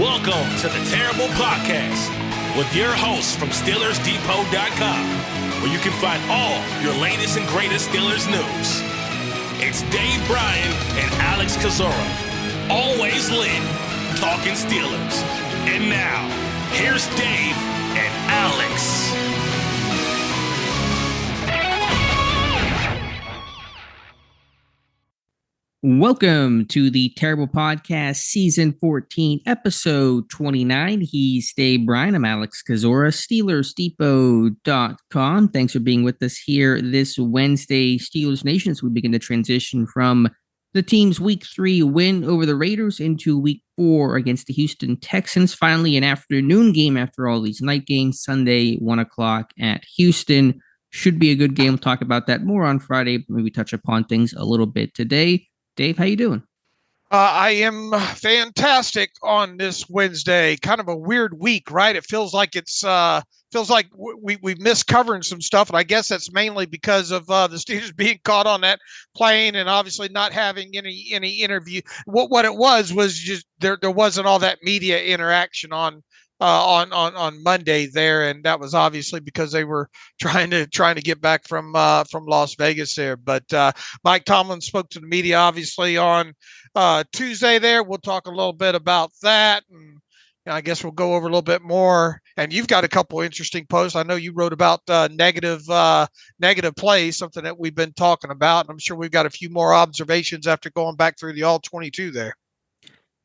Welcome to the Terrible Podcast with your hosts from SteelersDepot.com, where you can find all your latest and greatest Steelers news. It's Dave Bryan and Alex Kozora, always lit, talking Steelers. And now, here's Dave and Alex. Welcome to the Terrible Podcast, Season 14, Episode 29. He's Dave Bryan. I'm Alex Kozora, SteelersDepot.com. Thanks for being with us here this Wednesday, Steelers Nation, as we begin to transition from the team's Week 3 win over the Raiders into Week 4 against the Houston Texans. Finally, an afternoon game after all these night games. Sunday, 1 o'clock at Houston. Should be a good game. We'll talk about that more on Friday, but maybe touch upon things a little bit today. Dave, how you doing? I am fantastic on this Wednesday. Kind of a weird week, right? It feels like we've missed covering some stuff, and I guess that's mainly because of the Steelers being caught on that plane and obviously not having any interview. What it was just there wasn't all that media interaction on Monday there, and that was obviously because they were trying to get back from Las Vegas there. But Mike Tomlin spoke to the media obviously on Tuesday there. We'll talk a little bit about that, and I guess we'll go over a little bit more. And you've got a couple interesting posts. I know you wrote about negative play, something that we've been talking about, and I'm sure we've got a few more observations after going back through the All-22 there.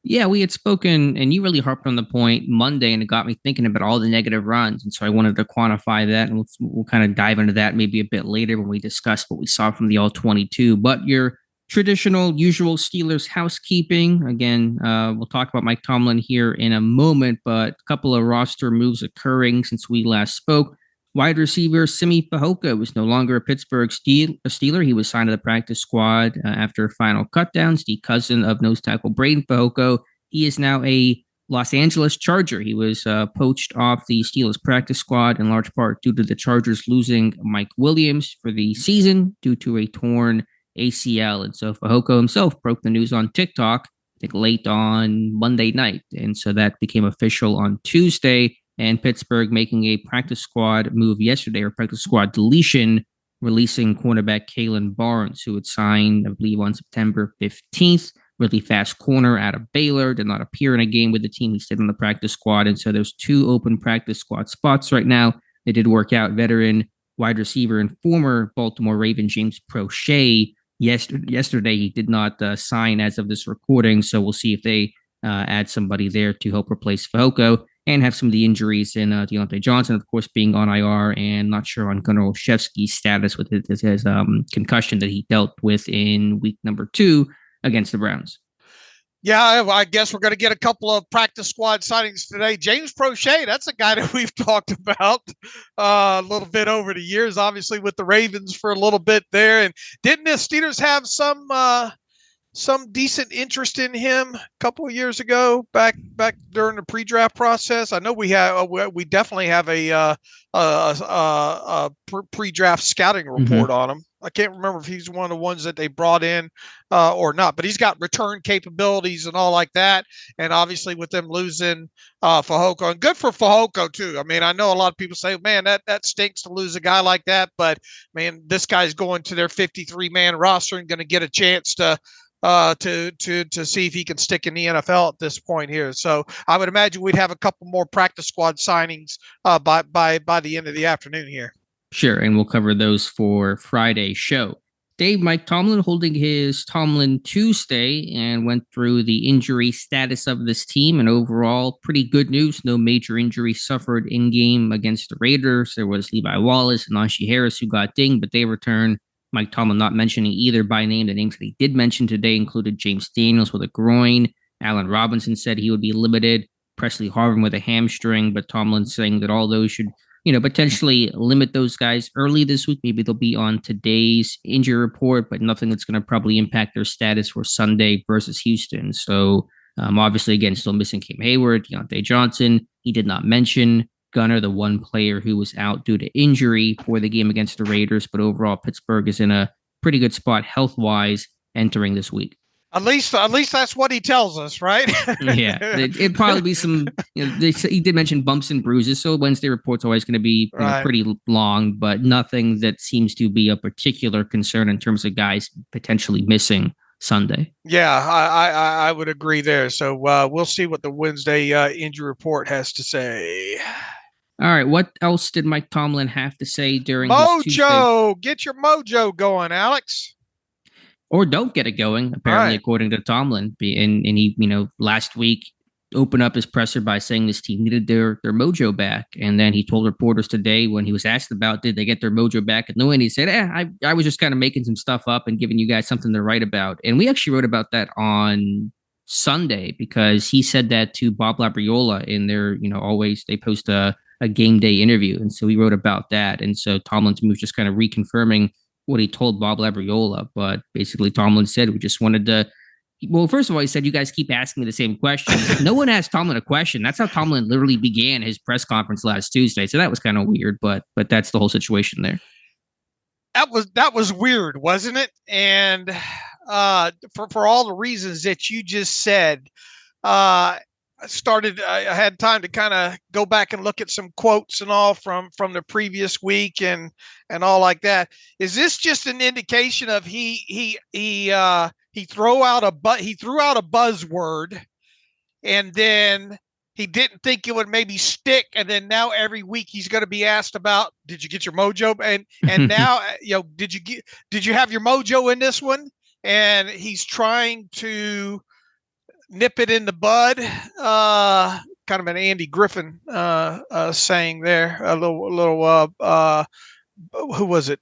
Yeah, we had spoken, and you really harped on the point Monday, and it got me thinking about all the negative runs. And so I wanted to quantify that, and we'll kind of dive into that maybe a bit later when we discuss what we saw from the All-22. But your traditional, usual Steelers housekeeping. Again, we'll talk about Mike Tomlin here in a moment, but a couple of roster moves occurring since we last spoke. Wide receiver Simi Fehoko was no longer a Pittsburgh Steeler. He was signed to the practice squad after final cutdowns. The cousin of nose tackle Braden Fehoko. He is now a Los Angeles Charger. He was poached off the Steelers practice squad in large part due to the Chargers losing Mike Williams for the season due to a torn ACL. And so Fehoko himself broke the news on TikTok, I think late on Monday night. And so that became official on Tuesday. And Pittsburgh making a practice squad move yesterday, or practice squad deletion, releasing cornerback Kalen Barnes, who had signed, I believe, on September 15th. Really fast corner out of Baylor, did not appear in a game with the team. He stayed on the practice squad. And so there's 2 open practice squad spots right now. They did work out veteran wide receiver and former Baltimore Raven James Prochet. Yesterday, he did not sign as of this recording. So we'll see if they add somebody there to help replace Fehoko. And have some of the injuries in Deontay Johnson, of course, being on IR, and not sure on Gunnar Olszewski's status with his concussion that he dealt with in week number 2 against the Browns. Yeah, I guess we're going to get a couple of practice squad signings today. James Prochet, that's a guy that we've talked about a little bit over the years, obviously with the Ravens for a little bit there. And didn't the Steelers have some decent interest in him a couple of years ago, back during the pre-draft process? I know we definitely have a pre-draft scouting report on him. I can't remember if he's one of the ones that they brought in or not, but he's got return capabilities and all like that. And obviously with them losing Fehoko, and good for Fehoko too. I mean, I know a lot of people say, man, that stinks to lose a guy like that, but man, this guy's going to their 53-man roster and going to get a chance to see if he can stick in the NFL at this point here. So I would imagine we'd have a couple more practice squad signings by the end of the afternoon here. Sure, and we'll cover those for Friday's show. Dave, Mike Tomlin holding his Tomlin Tuesday and went through the injury status of this team, and overall pretty good news. No major injuries suffered in game against the Raiders. There was Levi Wallace and Najee Harris who got dinged, but they returned. Mike Tomlin not mentioning either by name. The names that he did mention today included James Daniels with a groin. Allen Robinson said he would be limited. Presley Harvin with a hamstring, but Tomlin saying that all those should, potentially limit those guys early this week. Maybe they'll be on today's injury report, but nothing that's going to probably impact their status for Sunday versus Houston. So obviously, again, still missing Cam Hayward, Deontay Johnson. He did not mention Gunnar, the one player who was out due to injury for the game against the Raiders. But overall, Pittsburgh is in a pretty good spot health-wise entering this week. At least that's what he tells us, right? Yeah, it'd probably be some. He did mention bumps and bruises, so Wednesday report's always going to be Right. pretty long, but nothing that seems to be a particular concern in terms of guys potentially missing Sunday. Yeah, I would agree there. So we'll see what the Wednesday injury report has to say. All right, what else did Mike Tomlin have to say during his Tuesday? Mojo, get your mojo going, Alex. Or don't get it going, apparently, Right. according to Tomlin. And he, last week opened up his presser by saying this team needed their mojo back. And then he told reporters today when he was asked about did they get their mojo back at the end, he said, I was just kind of making some stuff up and giving you guys something to write about. And we actually wrote about that on Sunday because he said that to Bob Labriola in their, always they post a game day interview. And so we wrote about that. And so Tomlin's move just kind of reconfirming what he told Bob Labriola. But basically Tomlin said we just wanted to, well, first of all, he said, you guys keep asking me the same questions. No one asked Tomlin a question. That's how Tomlin literally began his press conference last Tuesday. So that was kind of weird, but that's the whole situation there. That was weird, wasn't it? And for all the reasons that you just said, I had time to kind of go back and look at some quotes and all from the previous week and all like that. Is this just an indication of he threw out a buzzword and then he didn't think it would maybe stick, and then now every week he's going to be asked about, did you get your mojo? And now did you have your mojo in this one? And he's trying to nip it in the bud, kind of an Andy Griffin saying there. A little who was it?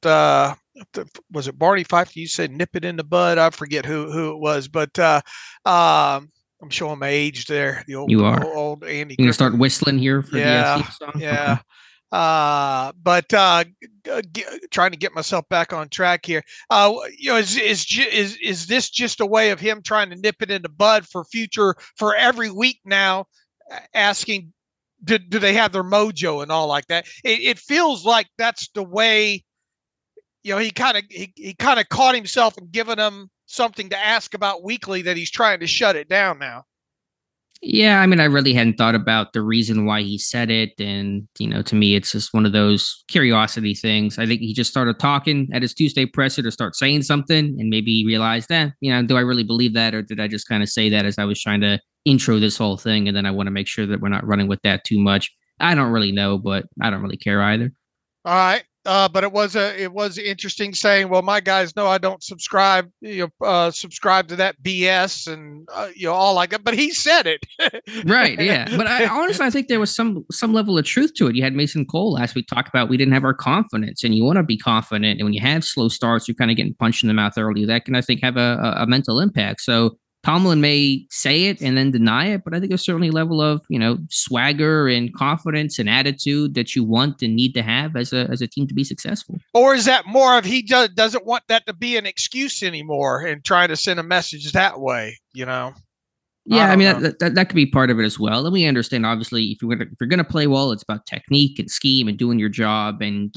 Was it Barney Fife? You said nip it in the bud. I forget who it was, but I'm showing my age there. The old, you are. Old Andy. You gonna start whistling here for the theme song? Yeah. Okay. But trying to get myself back on track here. Is this just a way of him trying to nip it in the bud for every week now, asking, do they have their mojo and all like that? It feels like that's the way. He kind of caught himself and given them something to ask about weekly that he's trying to shut it down now. Yeah, I mean, I really hadn't thought about the reason why he said it. And, to me, it's just one of those curiosity things. I think he just started talking at his Tuesday presser to start saying something and maybe he realized that, do I really believe that? Or did I just kind of say that as I was trying to intro this whole thing? And then I want to make sure that we're not running with that too much. I don't really know, but I don't really care either. All right. But it was interesting saying, well, my guys know I don't subscribe to that BS and all like that. But he said it, right? Yeah. But I think there was some level of truth to it. You had Mason Cole last week talk about we didn't have our confidence, and you want to be confident. And when you have slow starts, you're kind of getting punched in the mouth early. That can, I think, have a mental impact. So Tomlin may say it and then deny it, but I think there's certainly a level of, swagger and confidence and attitude that you want and need to have as a team to be successful. Or is that more of he doesn't want that to be an excuse anymore and trying to send a message that way, Yeah, I mean, that could be part of it as well. And we understand, obviously, if you're going to play well, it's about technique and scheme and doing your job. And,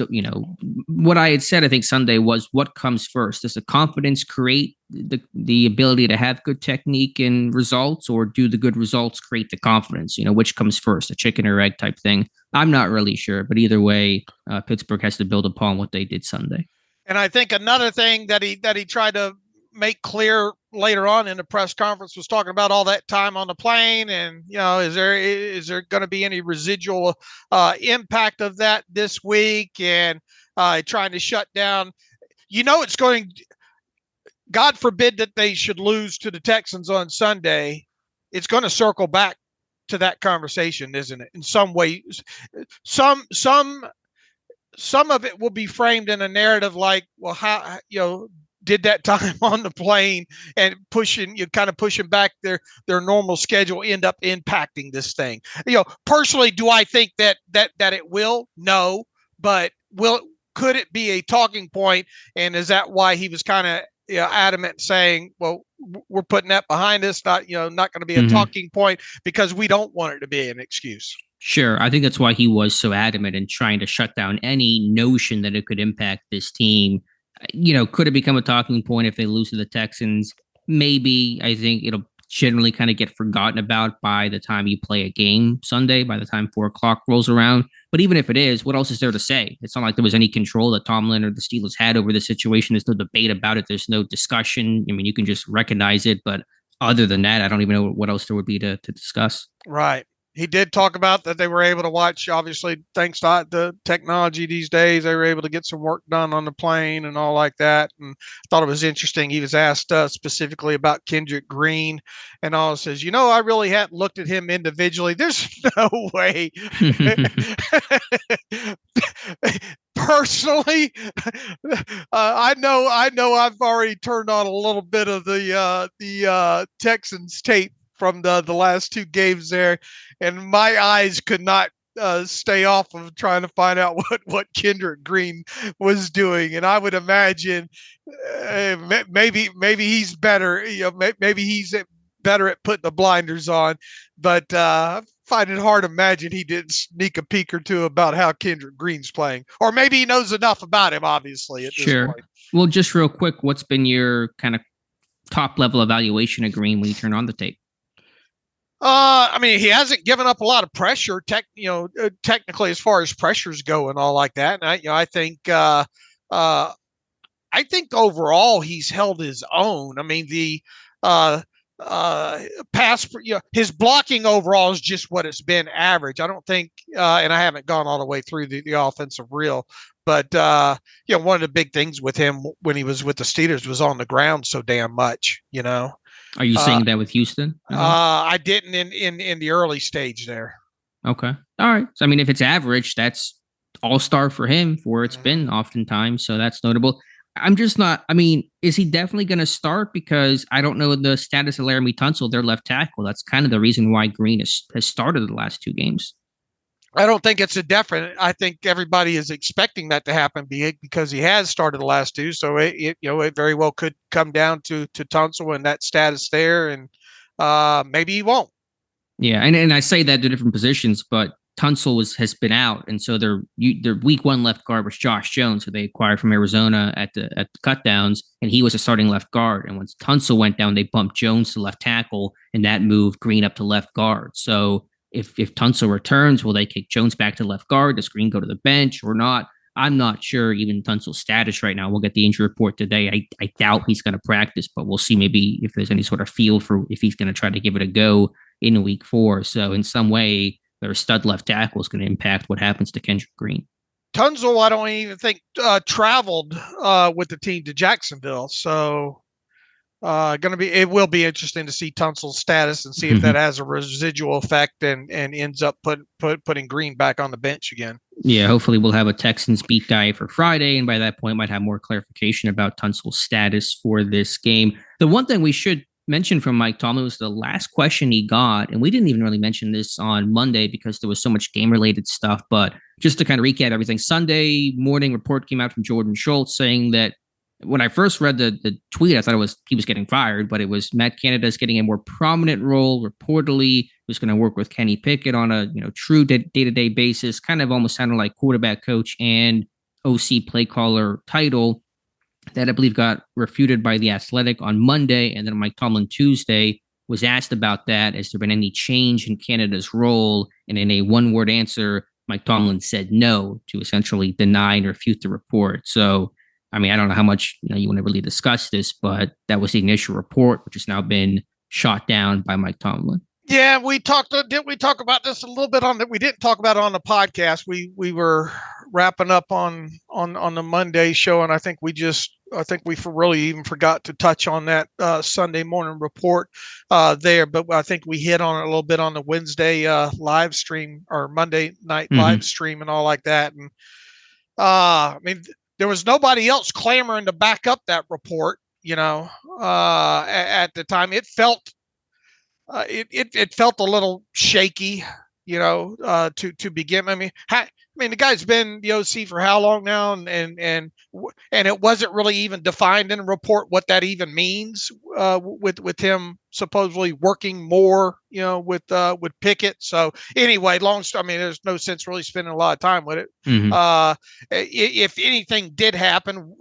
what I had said, I think Sunday was what comes first. Does the confidence create the ability to have good technique and results, or do the good results create the confidence? Which comes first, a chicken or egg type thing? I'm not really sure. But either way, Pittsburgh has to build upon what they did Sunday. And I think another thing that he tried to make clear later on in the press conference was talking about all that time on the plane and, is there going to be any residual impact of that this week, and trying to shut down, it's going, God forbid that they should lose to the Texans on Sunday. It's going to circle back to that conversation, isn't it? In some way, some of it will be framed in a narrative like, well, how, did that time on the plane and pushing back their normal schedule end up impacting this thing? Personally, do I think that it will? No, but could it be a talking point? And is that why he was kind of adamant saying, well, we're putting that behind us, not going to be a talking point because we don't want it to be an excuse? Sure. I think that's why he was so adamant in trying to shut down any notion that it could impact this team. Could it become a talking point if they lose to the Texans? maybe I think it'll generally kind of get forgotten about by the time you play a game Sunday, by the time 4:00 rolls around. But even if it is, what else is there to say? It's not like there was any control that Tomlin or the Steelers had over the situation. There's no debate about it. There's no discussion. I mean, you can just recognize it. But other than that, I don't even know what else there would be to discuss. Right. He did talk about that they were able to watch, obviously, thanks to the technology these days, they were able to get some work done on the plane and all like that. And I thought it was interesting. He was asked specifically about Kendrick Green and all. Says, I really hadn't looked at him individually. There's no way. Personally, I know I've already turned on a little bit of the Texans tape from the last two games there, and my eyes could not stay off of trying to find out what Kendrick Green was doing. And I would imagine maybe he's better. Maybe he's better at putting the blinders on. But I find it hard to imagine he didn't sneak a peek or two about how Kendrick Green's playing, or maybe he knows enough about him. Obviously, at this point. Well, just real quick, what's been your kind of top level evaluation of Green when you turn on the tape? I mean, he hasn't given up a lot of pressure, technically as far as pressures go and all like that. And I think overall he's held his own. I mean, the pass, his blocking overall is just what it's been average. I don't think, and I haven't gone all the way through the offensive reel, but one of the big things with him when he was with the Steelers was on the ground so damn much, Are you saying that with Houston? I didn't in the early stage there. Okay. All right. So, I mean, if it's average, that's all-star for him for where it's been oftentimes. So that's notable. I'm just not, I mean, is he definitely going to start? Because I don't know the status of Laramie Tunsil, their left tackle. That's kind of the reason why Green has started the last two games. I don't think it's a definite. I think everybody is expecting that to happen because he has started the last two. So it very well could come down to Tunsil and that status there, and maybe he won't. Yeah, and I say that to different positions, but Tunsil has been out, and so their week one left guard was Josh Jones, who they acquired from Arizona at the cutdowns, and he was a starting left guard. And once Tunsil went down, they bumped Jones to left tackle, and that moved Green up to left guard. So if Tunsil returns, will they kick Jones back to left guard? Does Green go to the bench or not? I'm not sure. Even Tunsil's status right now. We'll get the injury report today. I doubt he's going to practice, but we'll see maybe if there's any sort of feel for if he's going to try to give it a go in week 4. So in some way, their stud left tackle is going to impact what happens to Kendrick Green. Tunsil, I don't even think traveled with the team to Jacksonville. So it will be interesting to see Tunsil's status and see if that has a residual effect and ends up putting Green back on the bench again. Yeah, hopefully we'll have a Texans beat guy for Friday, and by that point might have more clarification about Tunsil's status for this game. The one thing we should mention from Mike Tomlin was the last question he got, and we didn't even really mention this on Monday because there was so much game-related stuff, but just to kind of recap everything, Sunday morning report came out from Jordan Schultz saying that when I first read the tweet, I thought he was getting fired, but it was Matt Canada's getting a more prominent role. Reportedly, he was going to work with Kenny Pickett on a true day-to-day basis, kind of almost sounded like quarterback coach and OC play caller title. That I believe got refuted by The Athletic on Monday, and then Mike Tomlin Tuesday was asked about that. Has there been any change in Canada's role? And in a one-word answer, Mike Tomlin said no, to essentially deny and refute the report. So, I mean, I don't know how much you want to really discuss this, but that was the initial report, which has now been shot down by Mike Tomlin. Yeah, didn't we talk about this a little bit we didn't talk about it on the podcast. We were wrapping up on the Monday show, and I think we really even forgot to touch on that Sunday morning report there, but I think we hit on it a little bit on the Wednesday live stream or Monday night live stream and all like that. And I mean, there was nobody else clamoring to back up that report, at the time. It felt it felt a little shaky, to begin. I mean, the guy's been the OC for how long now, and it wasn't really even defined in a report what that even means with him supposedly working more, with Pickett. So anyway, there's no sense really spending a lot of time with it. Mm-hmm. If anything did happen,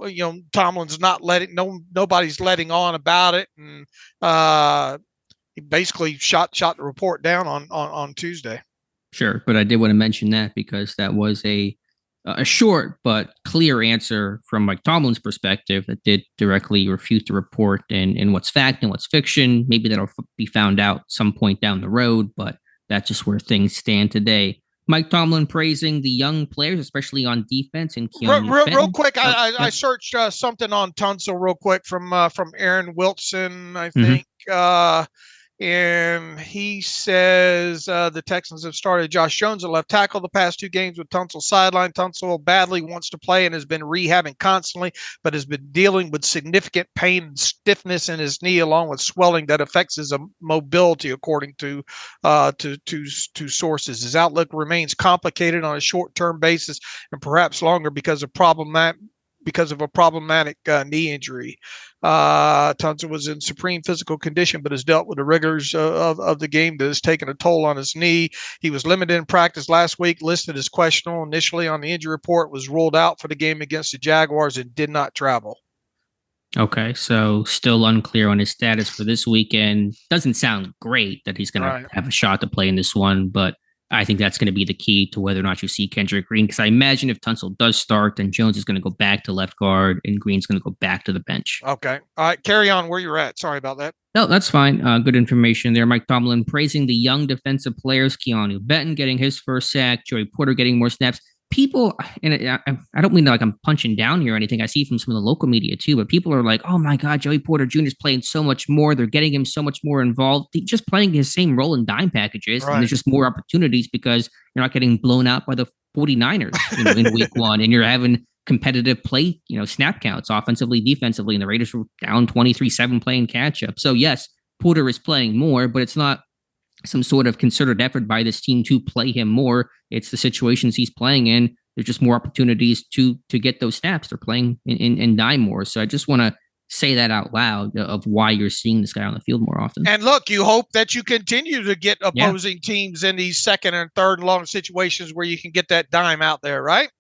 Tomlin's nobody's letting on about it, and he basically shot the report down on Tuesday. Sure, but I did want to mention that because that was a short but clear answer from Mike Tomlin's perspective that did directly refute the report and what's fact and what's fiction. Maybe that'll be found out some point down the road, but that's just where things stand today. Mike Tomlin praising the young players, especially on defense. And real quick, I searched something on Tunsil real quick from Aaron Wilson, I think. And he says the Texans have started Josh Jones at left tackle the past 2 games with Tunsil sideline. Tunsil badly wants to play and has been rehabbing constantly, but has been dealing with significant pain and stiffness in his knee, along with swelling that affects his mobility, according to sources. His outlook remains complicated on a short-term basis and perhaps longer because of a problematic knee injury. Tunsil was in supreme physical condition, but has dealt with the rigors of the game that has taken a toll on his knee. He was limited in practice last week, listed as questionable initially on the injury report, was ruled out for the game against the Jaguars, and did not travel. Okay, so still unclear on his status for this weekend. Doesn't sound great that he's going to have a shot to play in this one, but I think that's going to be the key to whether or not you see Kendrick Green, because I imagine if Tunsil does start, then Jones is going to go back to left guard and Green's going to go back to the bench. Okay. All right. Carry on where you're at. Sorry about that. No, that's fine. Good information there. Mike Tomlin praising the young defensive players, Keanu Benton getting his first sack, Joey Porter getting more snaps. People, and I don't mean like I'm punching down here or anything. I see from some of the local media too, but people are like, oh my God, Joey Porter Jr. is playing so much more. They're getting him so much more involved. He's just playing his same role in dime packages. Right. And there's just more opportunities because you're not getting blown out by the 49ers in week 1. And you're having competitive play, snap counts offensively, defensively. And the Raiders were down 23-7 playing catch up. So yes, Porter is playing more, but it's not some sort of concerted effort by this team to play him more. It's the situations he's playing in. There's just more opportunities to get those snaps. They're playing in dime more. So I just want to say that out loud of why you're seeing this guy on the field more often. And look, you hope that you continue to get opposing teams in these second and third and long situations where you can get that dime out there, right?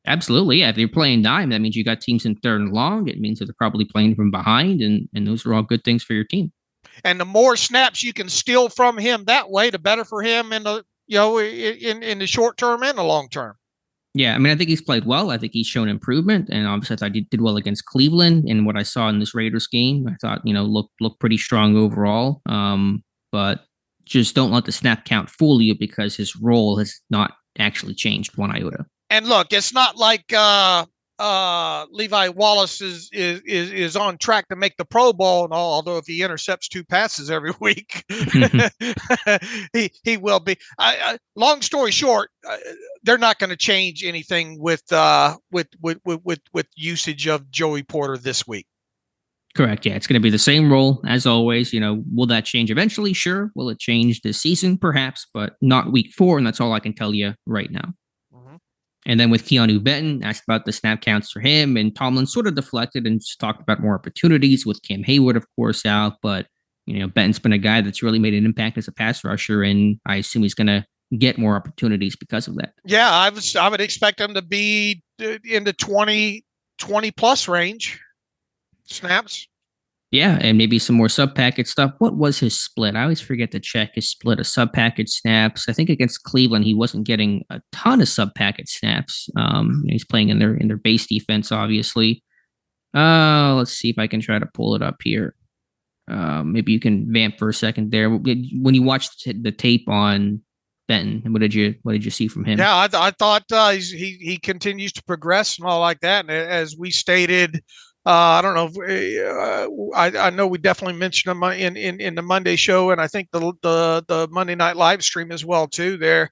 Absolutely. Yeah. If you're playing dime, that means you got teams in third and long. It means that they're probably playing from behind, and those are all good things for your team. And the more snaps you can steal from him that way, the better for him in the in the short term and the long term. Yeah, I mean, I think he's played well. I think he's shown improvement, and obviously, I thought he did well against Cleveland. And what I saw in this Raiders game, I thought looked pretty strong overall. But just don't let the snap count fool you, because his role has not actually changed one iota. And look, it's not like Levi Wallace is on track to make the Pro Bowl and all, although if he intercepts 2 passes every week, he will be. Long story short, they're not going to change anything with usage of Joey Porter this week. Correct. Yeah, it's going to be the same role as always. Will that change eventually? Sure. Will it change this season? Perhaps, but not week 4, and that's all I can tell you right now. And then with Keanu Benton, asked about the snap counts for him, and Tomlin sort of deflected and just talked about more opportunities with Cam Hayward, of course, out. But, Benton's been a guy that's really made an impact as a pass rusher, and I assume he's going to get more opportunities because of that. Yeah, I would expect him to be in the 20 plus range snaps. Yeah, and maybe some more sub-package stuff. What was his split? I always forget to check his split of sub-package snaps. I think against Cleveland, he wasn't getting a ton of sub-package snaps. He's playing in their base defense, obviously. Let's see if I can try to pull it up here. Maybe you can vamp for a second there. When you watched the tape on Benton, what did you see from him? Yeah, I thought he continues to progress and all like that. And as we stated, I don't know if I know we definitely mentioned him in the Monday show, and I think the Monday night live stream as well too. There,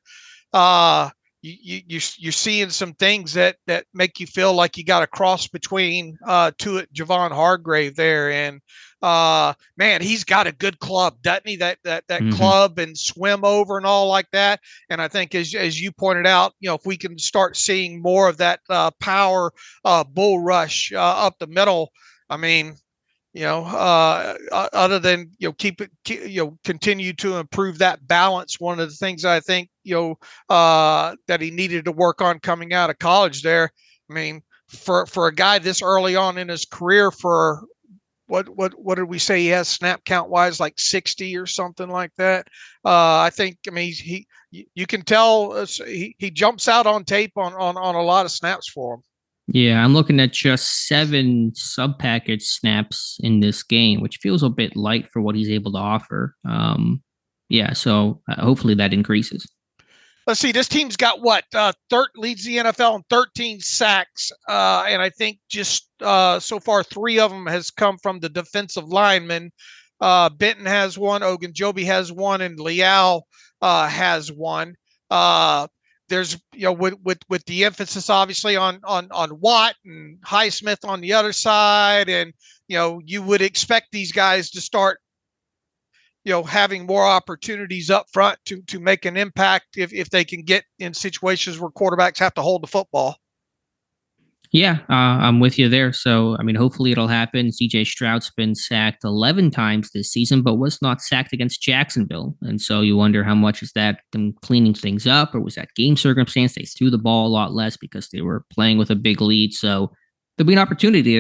you're seeing some things that make you feel like you got a cross between Javon Hargrave there, and man, he's got a good club, doesn't he? That club and swim over and all like that. And I think as you pointed out, if we can start seeing more of that power bull rush up the middle, I mean, other than continue to improve that balance. One of the things I think that he needed to work on coming out of college there. I mean, for a guy this early on in his career, for what did we say he has snap count wise, like 60 or something like that? I think, I mean, you can tell he jumps out on tape on a lot of snaps for him. Yeah, I'm looking at just 7 sub-package snaps in this game, which feels a bit light for what he's able to offer. So hopefully that increases. Let's see, this team's got leads the NFL in 13 sacks. And I think just so far, 3 of them has come from the defensive linemen. Benton has 1, Ogunjobi has 1, and Leal has 1. There's, with the emphasis obviously on Watt and Highsmith on the other side. And, you would expect these guys to start, having more opportunities up front to make an impact if they can get in situations where quarterbacks have to hold the football. Yeah, I'm with you there. So, I mean, hopefully it'll happen. CJ Stroud's been sacked 11 times this season, but was not sacked against Jacksonville. And so you wonder how much is that them cleaning things up, or was that game circumstance? They threw the ball a lot less because they were playing with a big lead. So there'll be an opportunity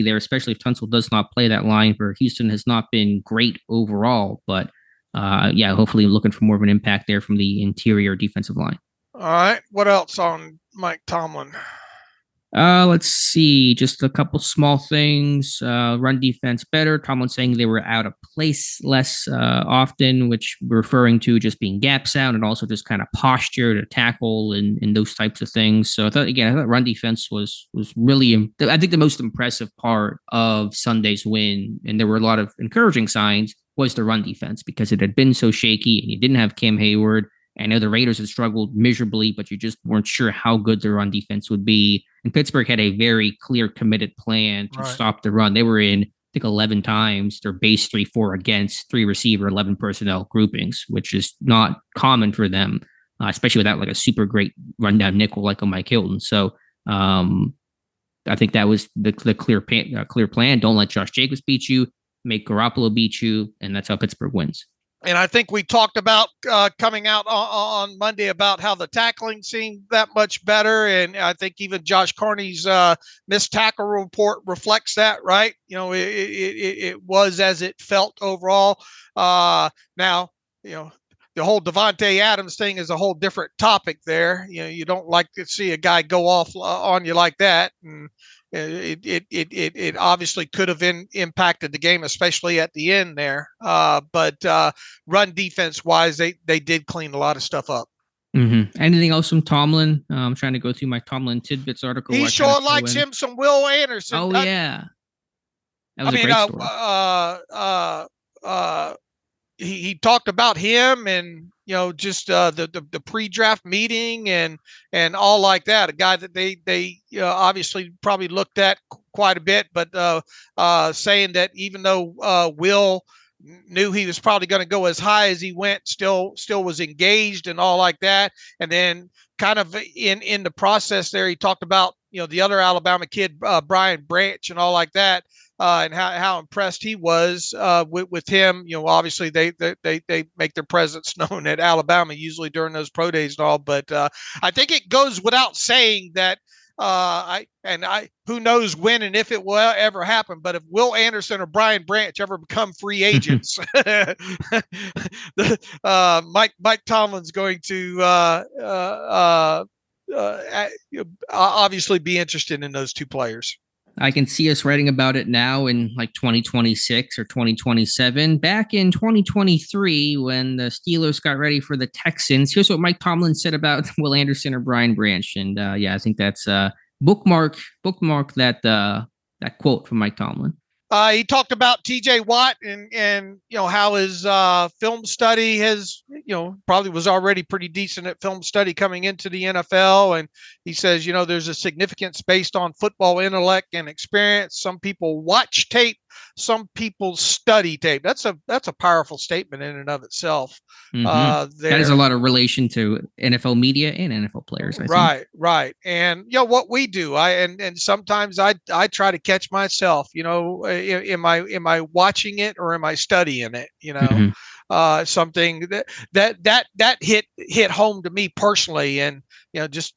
there, especially if Tunsil does not play that line, for Houston has not been great overall. But hopefully looking for more of an impact there from the interior defensive line. All right. What else on Mike Tomlin? Let's see. Just a couple small things. Run defense better. Tomlin saying they were out of place less often, which referring to just being gaps out and also just kind of posture to tackle and those types of things. So I thought run defense was really, I think the most impressive part of Sunday's win, and there were a lot of encouraging signs, was the run defense, because it had been so shaky and you didn't have Cam Hayward. I know the Raiders had struggled miserably, but you just weren't sure how good their run defense would be. And Pittsburgh had a very clear, committed plan to stop the run. They were in, I think, 11 times their base 3-4 against 3 receiver, 11 personnel groupings, which is not common for them, especially without like a super great rundown nickel like a Mike Hilton. So I think that was the clear plan. Don't let Josh Jacobs beat you, make Garoppolo beat you, and that's how Pittsburgh wins. And I think we talked about coming out on Monday about how the tackling seemed that much better. And I think even Josh Carney's missed tackle report reflects that, right? It was as it felt overall. Now, the whole Devontae Adams thing is a whole different topic there. You don't like to see a guy go off on you like that. And it obviously could have impacted the game, especially at the end there. But run defense wise, they did clean a lot of stuff up. Mm-hmm. Anything else from Tomlin? I'm trying to go through my Tomlin tidbits article. He sure likes him some Will Anderson. Oh, yeah. That was a great story. He talked about him and just the pre-draft meeting and all like that. A guy that they obviously probably looked at quite a bit, but saying that even though Will knew he was probably going to go as high as he went, still was engaged and all like that. And then kind of in the process there, he talked about the other Alabama kid, Brian Branch, and all like that. And how impressed he was with him. Obviously they make their presence known at Alabama usually during those pro days and all. But I think it goes without saying that who knows when and if it will ever happen. But if Will Anderson or Brian Branch ever become free agents, Mike Tomlin's going to obviously be interested in those 2 players. I can see us writing about it now in like 2026 or 2027. Back in 2023, when the Steelers got ready for the Texans, here's what Mike Tomlin said about Will Anderson or Brian Branch. And I think that's bookmark that quote from Mike Tomlin. He talked about TJ Watt and how his film study has probably was already pretty decent at film study coming into the NFL. And he says, there's a significance based on football intellect and experience. Some people watch tape, some people study tape. That's a powerful statement in and of itself. That is a lot of relation to NFL media and NFL players. I think. Right. And what we do, and sometimes I try to catch myself, am I watching it or am I studying it? Something that hit home to me personally, and just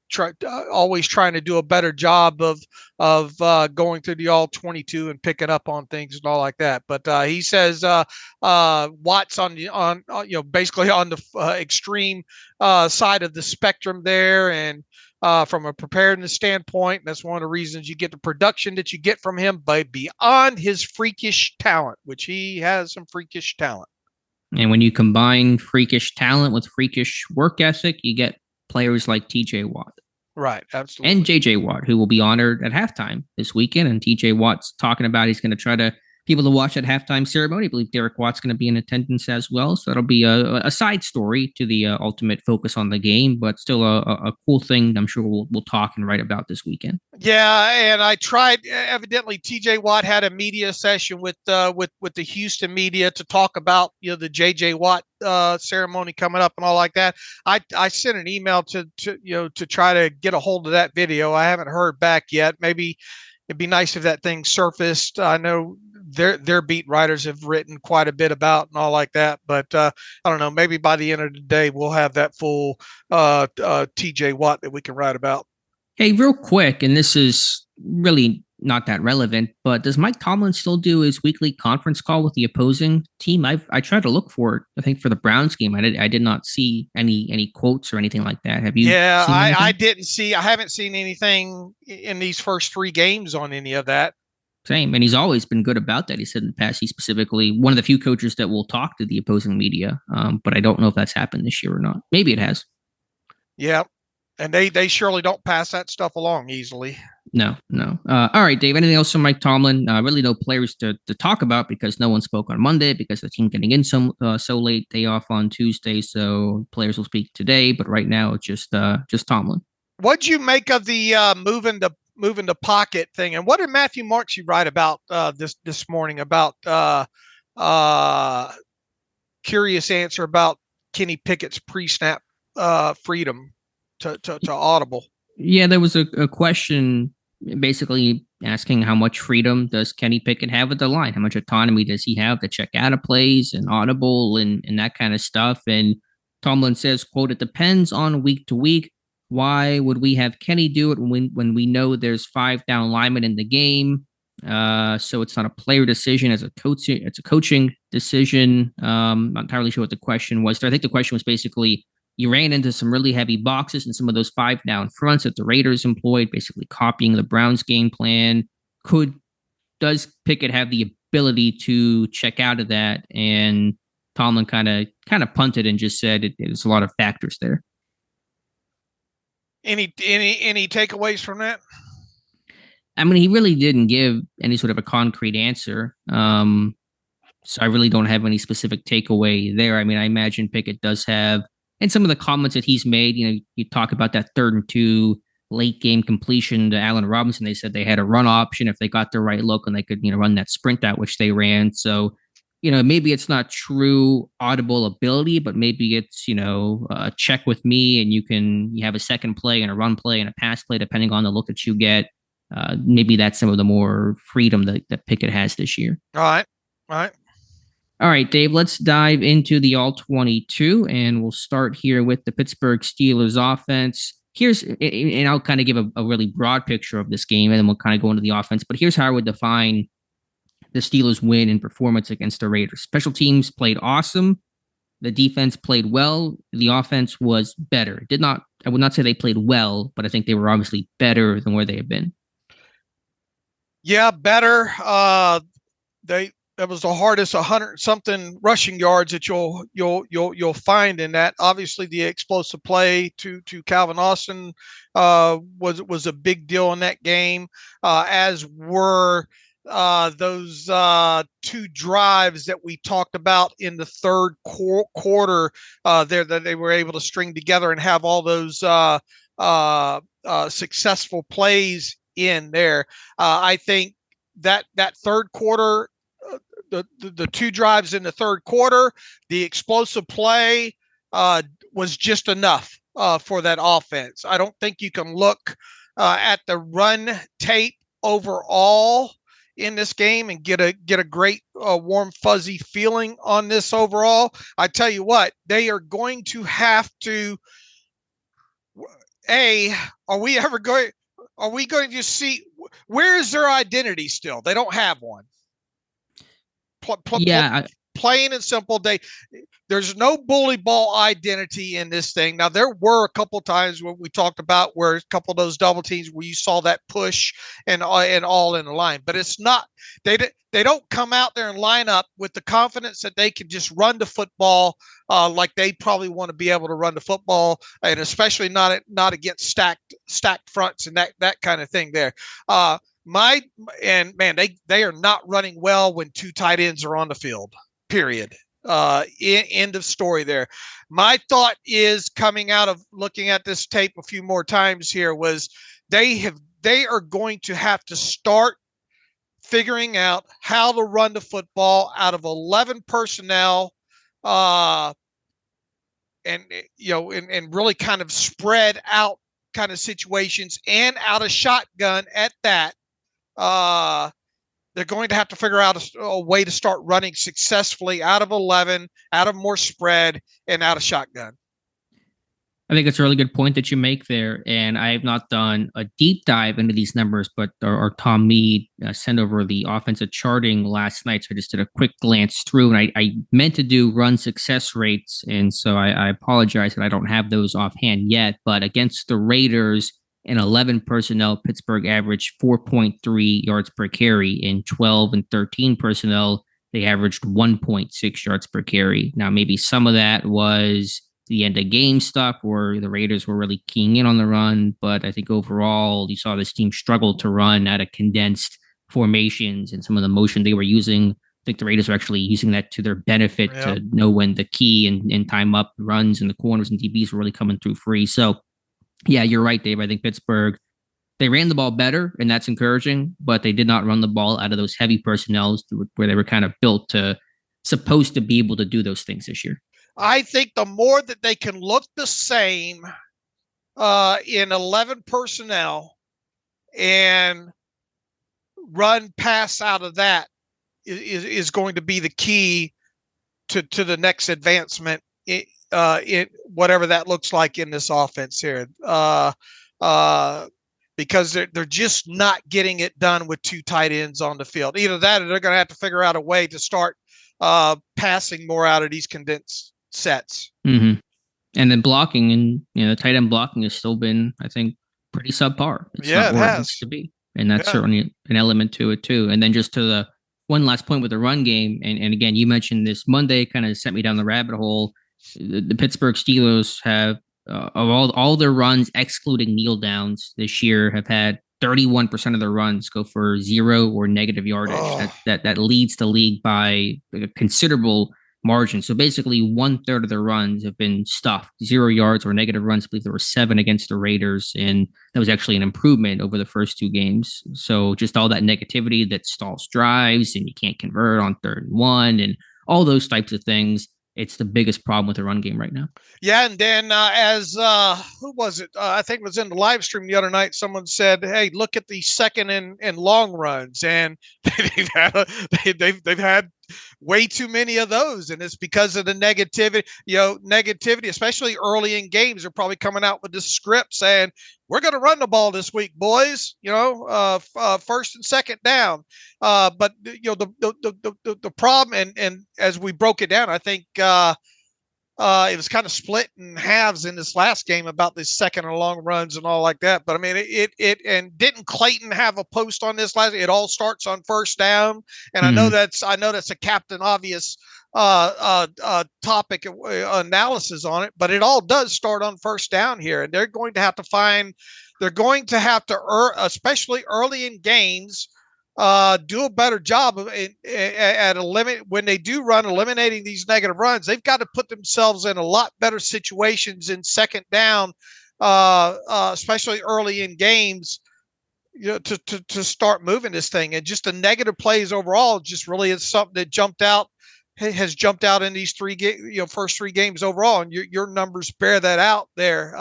always trying to do a better job of going through the all-22 and picking up on things and all like that. But he says Watt's on basically on the extreme side of the spectrum there, and from a preparedness standpoint, that's one of the reasons you get the production that you get from him, but beyond his freakish talent, which he has some freakish talent. And when you combine freakish talent with freakish work ethic, you get players like TJ Watt. Right, absolutely. And JJ Watt, who will be honored at halftime this weekend. And TJ Watt's talking about he's going to try to people to watch that halftime ceremony. I believe Derek Watt's going to be in attendance as well. So that'll be a side story to the ultimate focus on the game, but still a cool thing I'm sure we'll talk and write about this weekend. Yeah, and I tried. Evidently, TJ Watt had a media session with the Houston media to talk about the JJ Watt ceremony coming up and all like that. I sent an email to try to get a hold of that video. I haven't heard back yet. Maybe it'd be nice if that thing surfaced. I know their beat writers have written quite a bit about and all like that, but I don't know. Maybe by the end of the day, we'll have that full TJ Watt that we can write about. Hey, real quick, and this is really not that relevant, but does Mike Tomlin still do his weekly conference call with the opposing team? I tried to look for it. I think for the Browns game, I did not see any quotes or anything like that. Have you? Yeah, I didn't see. I haven't seen anything in these first 3 games on any of that. Same, and he's always been good about that. He said in the past he's specifically one of the few coaches that will talk to the opposing media, but I don't know if that's happened this year or not. Maybe it has. Yeah, and they surely don't pass that stuff along easily. No. All right, Dave, anything else from Mike Tomlin? Really no players to talk about because no one spoke on Monday because the team getting in so late, day off on Tuesday, so players will speak today, but right now it's just Tomlin. What'd you make of the moving the pocket thing, and what did Matthew Marks write about this morning about curious answer about Kenny Pickett's pre-snap freedom to audible? Yeah, there was a question basically asking how much freedom does Kenny Pickett have at the line? How much autonomy does he have to check out of plays and audible and that kind of stuff? And Tomlin says, quote, "It depends on week to week. Why would we have Kenny do it when we know there's 5 down linemen in the game? So it's not a player decision, it's a coaching decision." Not entirely sure what the question was. I think the question was basically, you ran into some really heavy boxes and some of those 5 down fronts that the Raiders employed, basically copying the Browns game plan. Does Pickett have the ability to check out of that? And Tomlin kind of punted and just said there's a lot of factors there. Any takeaways from that? I mean, he really didn't give any sort of a concrete answer. So I really don't have any specific takeaway there. I mean, I imagine Pickett does have, and some of the comments that he's made, you talk about that 3rd and 2 late game completion to Allen Robinson. They said they had a run option if they got the right look and they could, run that sprint out, which they ran. So, maybe it's not true audible ability, but maybe it's, a check with me and you have a second play and a run play and a pass play, depending on the look that you get. Maybe that's some of the more freedom that Pickett has this year. All right, Dave, let's dive into the All-22, and we'll start here with the Pittsburgh Steelers offense. And I'll kind of give a really broad picture of this game, and then we'll kind of go into the offense. But here's how I would define the Steelers' win and performance against the Raiders. Special teams played awesome. The defense played well. The offense was better. I would not say they played well, but I think they were obviously better than where they have been. Yeah, better. That was the hardest 100-something rushing yards that you'll find in that. Obviously, the explosive play to Calvin Austin was a big deal in that game, as were those two drives that we talked about in the third quarter there that they were able to string together and have all those successful plays in there. I think that third quarter, the two drives in the third quarter, the explosive play was just enough for that offense. I don't think you can look at the run tape overall in this game and get a great warm fuzzy feeling on this overall. I tell you what, they are going to have to. Are we going to see where is their identity still? They don't have one. Plain and simple. There's no bully ball identity in this thing. Now, there were a couple times when we talked about where a couple of those double teams where you saw that push and all in the line, but it's not. They don't come out there and line up with the confidence that they can just run the football like they probably want to be able to run the football, and especially not against stacked fronts and that kind of thing there. They are not running well when two tight ends are on the field, period. End of story there. My thought is, coming out of looking at this tape a few more times here, was they are going to have to start figuring out how to run the football out of 11 personnel, and really kind of spread out kind of situations and out of shotgun at that. They're going to have to figure out a way to start running successfully out of 11, out of more spread, and out of shotgun. I think it's a really good point that you make there. And I have not done a deep dive into these numbers, but our Tom Mead sent over the offensive charting last night. So I just did a quick glance through, and I meant to do run success rates. And so I apologize that I don't have those offhand yet. But against the Raiders, in 11 personnel, Pittsburgh averaged 4.3 yards per carry. In 12 and 13 personnel, they averaged 1.6 yards per carry. Now, maybe some of that was the end of game stuff where the Raiders were really keying in on the run. But I think overall, you saw this team struggle to run out of condensed formations and some of the motion they were using. I think the Raiders are actually using that to their benefit to know when the key and time up runs and the corners and DBs were really coming through free. So, yeah, you're right, Dave. I think Pittsburgh, they ran the ball better, and that's encouraging, but they did not run the ball out of those heavy personnel where they were kind of supposed to be able to do those things this year. I think the more that they can look the same in 11 personnel and run pass out of that is going to be the key to the next advancement in whatever that looks like in this offense here, because they're just not getting it done with two tight ends on the field. Either that, or they're going to have to figure out a way to start passing more out of these condensed sets. Mm-hmm. And then blocking, and the tight end blocking has still been, I think, pretty subpar. It's not where it needs to be, and that's certainly an element to it too. And then just to the one last point with the run game, and again, you mentioned this Monday, kind of sent me down the rabbit hole. The Pittsburgh Steelers have, of all their runs, excluding kneel downs this year, have had 31% of their runs go for 0 or negative yardage. That leads the league by a considerable margin. So basically 1/3 of their runs have been stuffed, 0 yards or negative runs. I believe there were 7 against the Raiders, and that was actually an improvement over the first 2 games. So just all that negativity that stalls drives and you can't convert on 3rd and 1 and all those types of things. It's the biggest problem with the run game right now. Yeah, and then who was it? I think it was in the live stream the other night. Someone said, "Hey, look at the second and long runs," and they've had way too many of those, and it's because of the negativity. Negativity, especially early in games, they're probably coming out with this script saying, "We're going to run the ball this week, boys. First and second down." But the problem, and as we broke it down, I think it was kind of split in halves in this last game about the second and long runs and all like that. But I mean, and didn't Clayton have a post on this last? It all starts on first down, and I know that's a Captain Obvious topic analysis on it, but it all does start on first down here, and they're going to have to, especially early in games, do a better job of when they do run eliminating these negative runs. They've got to put themselves in a lot better situations in second down, especially early in games, to start moving this thing. And just the negative plays overall just really is something that has jumped out in these first 3 games overall. And your numbers bear that out there.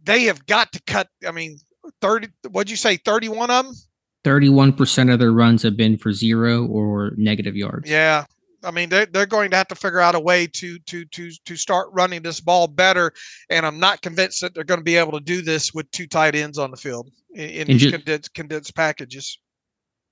They have got to cut. I mean, 30, what'd you say? 31 of them? 31% of their runs have been for 0 or negative yards. Yeah. I mean, they're going to have to figure out a way to start running this ball better. And I'm not convinced that they're going to be able to do this with 2 tight ends on the field in these condensed packages.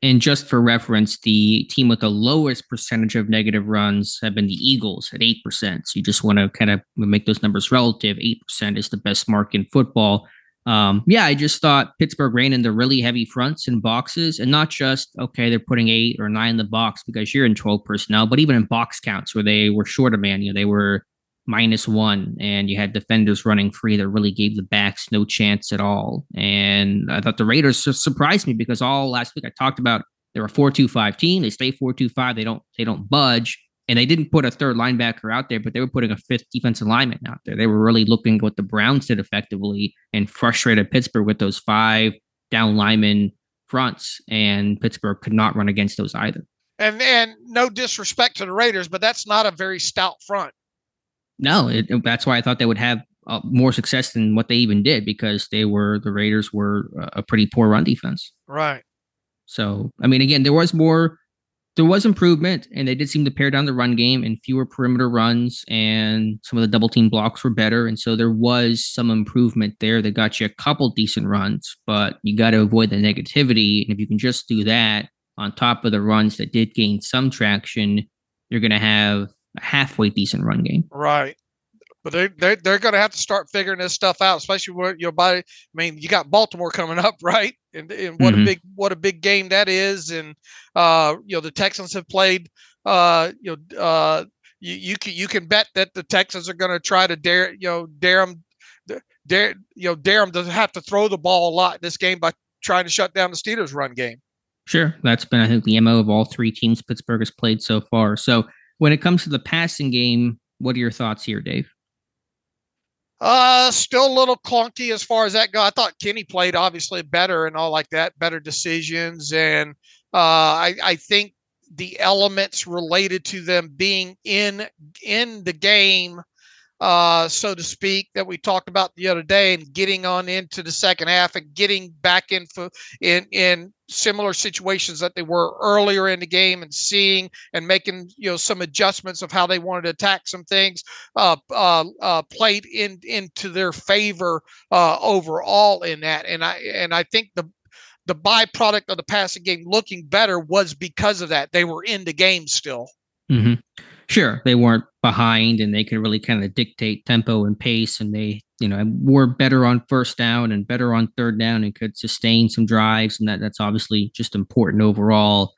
And just for reference, the team with the lowest percentage of negative runs have been the Eagles at 8%. So you just want to kind of make those numbers relative. 8% is the best mark in football. I just thought Pittsburgh ran into really heavy fronts and boxes, and not just, okay, they're putting 8 or 9 in the box because you're in 12 personnel, but even in box counts where they were short a man, they were -1, and you had defenders running free that really gave the backs no chance at all. And I thought the Raiders surprised me because all last week I talked about they're a 4-2-5 team. They stay 4-2-5. They don't budge. And they didn't put a third linebacker out there, but they were putting a 5th defensive lineman out there. They were really looking at what the Browns did effectively and frustrated Pittsburgh with those 5 down lineman fronts. And Pittsburgh could not run against those either. And no disrespect to the Raiders, but that's not a very stout front. No, that's why I thought they would have more success than what they even did, because the Raiders were a pretty poor run defense. Right. So, I mean, again, there was improvement, and they did seem to pare down the run game and fewer perimeter runs, and some of the double team blocks were better. And so there was some improvement there that got you a couple decent runs, but you got to avoid the negativity. And if you can just do that on top of the runs that did gain some traction, you're going to have a halfway decent run game. Right. But they're going to have to start figuring this stuff out, especially with your body. I mean, you got Baltimore coming up, right? And what a big game that is. And the Texans have played. You can bet that the Texans are going to try to dare them to have to throw the ball a lot in this game by trying to shut down the Steelers' run game. Sure, that's been, I think, the MO of all 3 teams Pittsburgh has played so far. So when it comes to the passing game, what are your thoughts here, Dave? Still a little clunky as far as that goes. I thought Kenny played obviously better and all like that, better decisions. And I think the elements related to them being in the game, so to speak, that we talked about the other day, and getting on into the second half and getting back in similar situations that they were earlier in the game, and seeing and making some adjustments of how they wanted to attack some things, played into their favor overall in that. And I think the byproduct of the passing game looking better was because of that. They were in the game still. Mm-hmm. Sure, they weren't behind, and they could really kind of dictate tempo and pace, and they, were better on first down and better on third down and could sustain some drives, and that's obviously just important overall.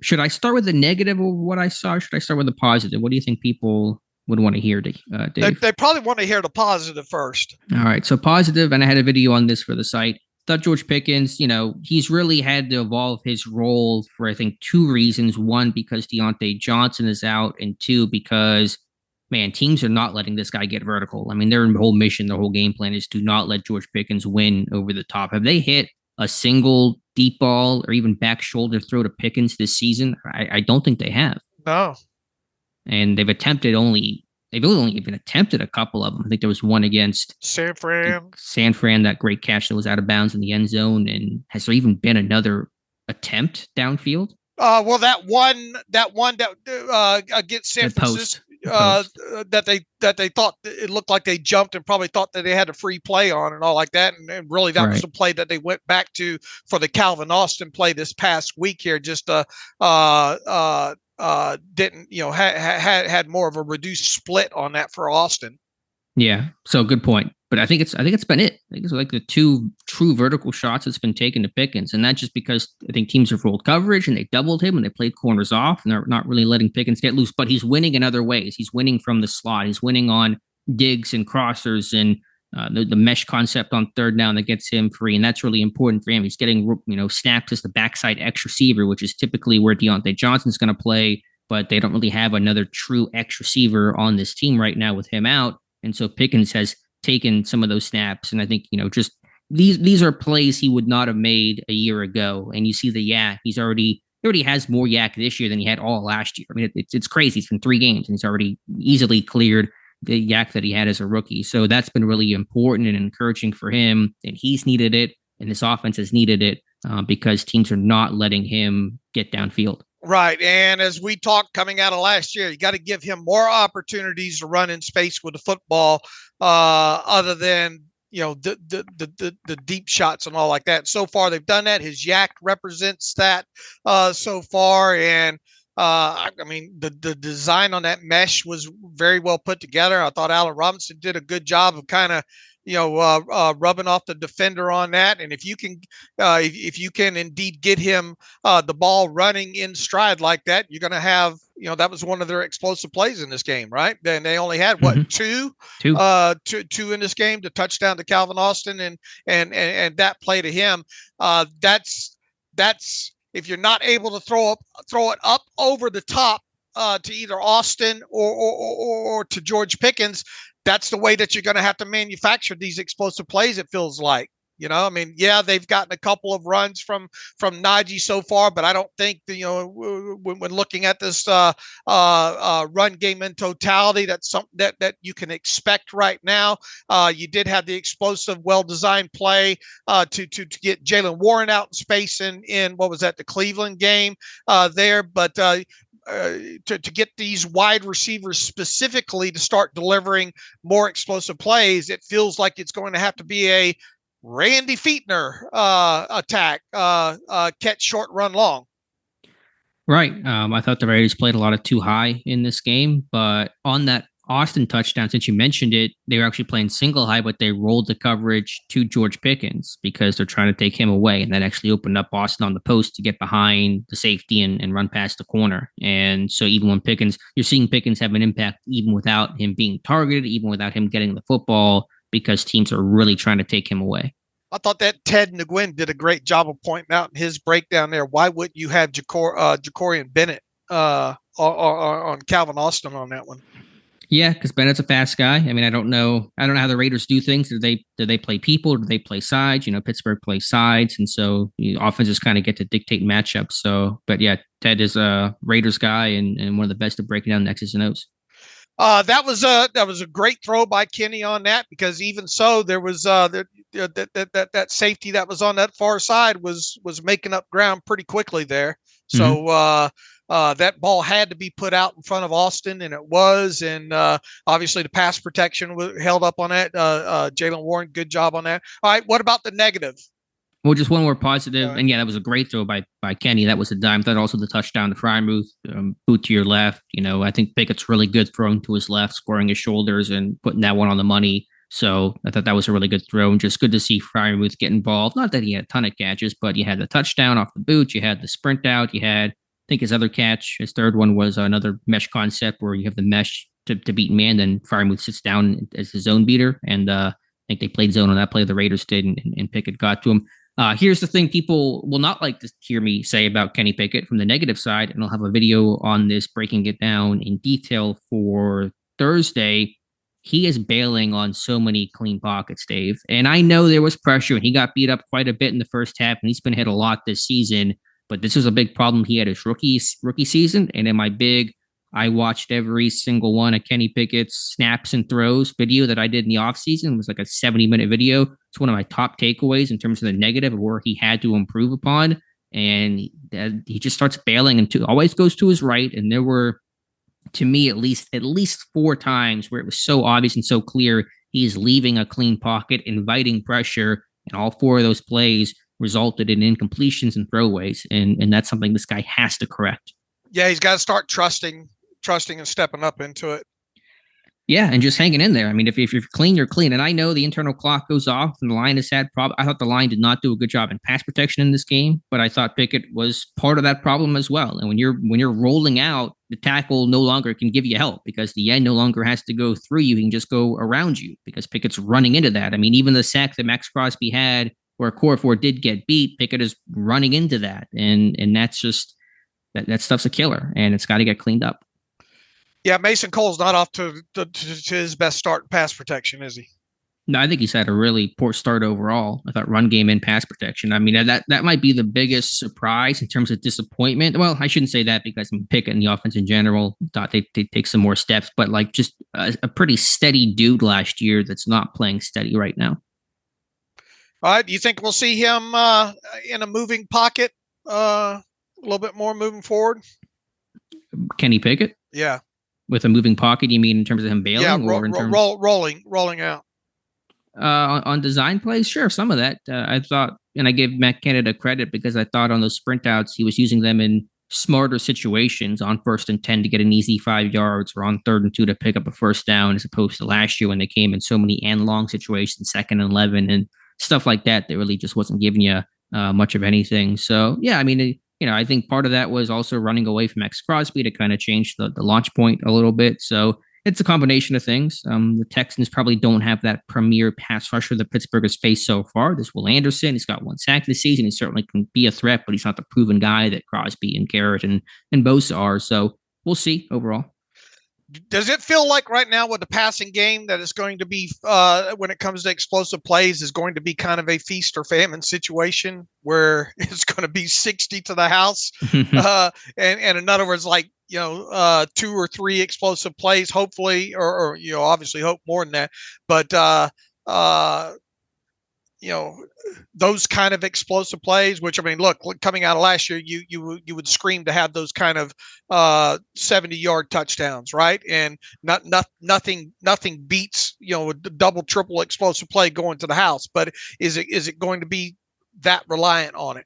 Should I start with the negative of what I saw, or should I start with the positive? What do you think people would want to hear, Dave? They probably want to hear the positive first. All right, so positive, and I had a video on this for the site. Thought George Pickens, he's really had to evolve his role for, I think, 2 reasons. 1, because Deontay Johnson is out, and 2, because, man, teams are not letting this guy get vertical. I mean, their whole mission, their whole game plan is to not let George Pickens win over the top. Have they hit a single deep ball or even back shoulder throw to Pickens this season? I don't think they have. No. And they've only even attempted a couple of them. I think there was one against San Fran, that great catch that was out of bounds in the end zone. And has there even been another attempt downfield? Well, that one against San Francisco, that they thought it looked like they jumped and probably thought that they had a free play on and all like that. And really that was the play that they went back to for the Calvin Austin play this past week here. Just didn't had more of a reduced split on that for Austin. Yeah, so good point. But I think it's been it. I think it's like the 2 true vertical shots that's been taken to Pickens, and that's just because I think teams have rolled coverage and they doubled him and they played corners off, and they're not really letting Pickens get loose. But he's winning in other ways. He's winning from the slot. He's winning on digs and crossers and the mesh concept on third down that gets him free, and that's really important for him. He's getting snaps as the backside X receiver, which is typically where Deontay Johnson's going to play, but they don't really have another true X receiver on this team right now with him out, and so Pickens has taken some of those snaps, and I think just these are plays he would not have made a year ago, and you see the yak. He already has more yak this year than he had all last year. I mean, it's crazy. It's been 3 games, and he's already easily cleared the yak that he had as a rookie. So that's been really important and encouraging for him. And he's needed it, and this offense has needed it because teams are not letting him get downfield. Right. And as we talked coming out of last year, you got to give him more opportunities to run in space with the football other than the deep shots and all like that. So far, they've done that. His yak represents that so far. And I mean, the design on that mesh was very well put together. I thought Allen Robinson did a good job of kind of, rubbing off the defender on that. And if you can indeed get him the ball running in stride like that, you're going to have, that was one of their explosive plays in this game, right? Then they only had two in this game, the touchdown to Calvin Austin and that play to him. That's if you're not able to throw it up over the top to either Austin or to George Pickens, that's the way that you're going to have to manufacture these explosive plays. It feels like, I mean, yeah, they've gotten a couple of runs from Najee so far, but I don't think when looking at this run game in totality, that's something that you can expect right now. You did have the explosive, well-designed play to get Jaylen Warren out in space in what was that, the Cleveland game there, but. To get these wide receivers specifically to start delivering more explosive plays, it feels like it's going to have to be a Randy Fichtner attack, catch short, run long. Right. I thought the Raiders played a lot of too high in this game, but on that Austin touchdown, since you mentioned it, they were actually playing single high, but they rolled the coverage to George Pickens because they're trying to take him away. And that actually opened up Austin on the post to get behind the safety and run past the corner. And so even when you're seeing Pickens have an impact even without him being targeted, even without him getting the football, because teams are really trying to take him away. I thought that Ted Nguyen did a great job of pointing out in his breakdown there. Why wouldn't you have Jacorian Bennett on Calvin Austin on that one? Yeah, because Bennett's a fast guy. I mean, I don't know how the Raiders do things. Do they play people? Do they play sides? Pittsburgh plays sides, and so offenses kind of get to dictate matchups. So, but yeah, Ted is a Raiders guy and one of the best at breaking down X's and O's. That was a great throw by Kenny on that, because even so, there was that safety that was on that far side was making up ground pretty quickly there. So that ball had to be put out in front of Austin, and it was. And obviously the pass protection was held up on that. Jaylen Warren, good job on that. All right, what about the negative? Well, just one more positive. And yeah, that was a great throw by Kenny. That was a dime. That also the touchdown to Freiermuth, boot to your left. I think Pickett's really good throwing to his left, scoring his shoulders and putting that one on the money. So I thought that was a really good throw, and just good to see Freiermuth get involved. Not that he had a ton of catches, but you had the touchdown off the boot. You had the sprint out. You had, I think his other catch, his third one was another mesh concept where you have the mesh to beat man. Then Freiermuth sits down as the zone beater. And I think they played zone on that play. The Raiders did, and Pickett got to him. Here's the thing people will not like to hear me say about Kenny Pickett from the negative side, and I'll have a video on this breaking it down in detail for Thursday. He is bailing on so many clean pockets, Dave. And I know there was pressure, and he got beat up quite a bit in the first half, and he's been hit a lot this season. But this was a big problem he had his rookie season. And in my I watched every single one of Kenny Pickett's snaps and throws video that I did in the offseason. It was like a 70-minute video. It's one of my top takeaways in terms of the negative of where he had to improve upon. And he just starts bailing and always goes to his right. And there were, to me, at least 4 times where it was so obvious and so clear he's leaving a clean pocket, inviting pressure, and all 4 of those plays resulted in incompletions and throwaways. And that's something this guy has to correct. Yeah, he's got to start trusting and stepping up into it. Yeah, and just hanging in there. I mean, if you're clean, you're clean. And I know the internal clock goes off and the line has had problems. I thought the line did not do a good job in pass protection in this game, but I thought Pickett was part of that problem as well. And when you're rolling out, the tackle no longer can give you help because the end no longer has to go through you. He can just go around you because Pickett's running into that. I mean, even the sack that Max Crosby had where Corfor did get beat, Pickett is running into that. And that's just that stuff's a killer and it's got to get cleaned up. Yeah, Mason Cole's not off to his best start in pass protection, is he? No, I think he's had a really poor start overall. I thought run game and pass protection. I mean, that might be the biggest surprise in terms of disappointment. Well, I shouldn't say that because I'm picking the offense in general. Thought they'd take some more steps, but like just a pretty steady dude last year that's not playing steady right now. All right. Do you think we'll see him in a moving pocket a little bit more moving forward? Kenny Pickett? Yeah. With a moving pocket, you mean in terms of him bailing? Yeah, or in terms rolling out. On design plays, sure, some of that. I thought, and I give Matt Canada credit because I thought on those sprint outs, he was using them in smarter situations on 1st and 10 to get an easy 5 yards or on 3rd and 2 to pick up a first down as opposed to last year when they came in so many and long situations, 2nd and 11 and stuff like that really just wasn't giving you much of anything. So, yeah, I mean, I think part of that was also running away from Max Crosby to kind of change the launch point a little bit. So it's a combination of things. The Texans probably don't have that premier pass rusher that Pittsburgh has faced so far. There's Will Anderson. He's got 1 sack this season. He certainly can be a threat, but he's not the proven guy that Crosby and Garrett and Bosa are. So we'll see overall. Does it feel like right now with the passing game that it's going to be, when it comes to explosive plays, is going to be kind of a feast or famine situation where it's going to be 60 to the house? And in other words, like, 2 or 3 explosive plays, hopefully, or obviously hope more than that. But, those kind of explosive plays, which, I mean, look, coming out of last year, you would scream to have those kind of 70-yard touchdowns, right? And nothing beats, a double, triple explosive play going to the house. But is it going to be that reliant on it?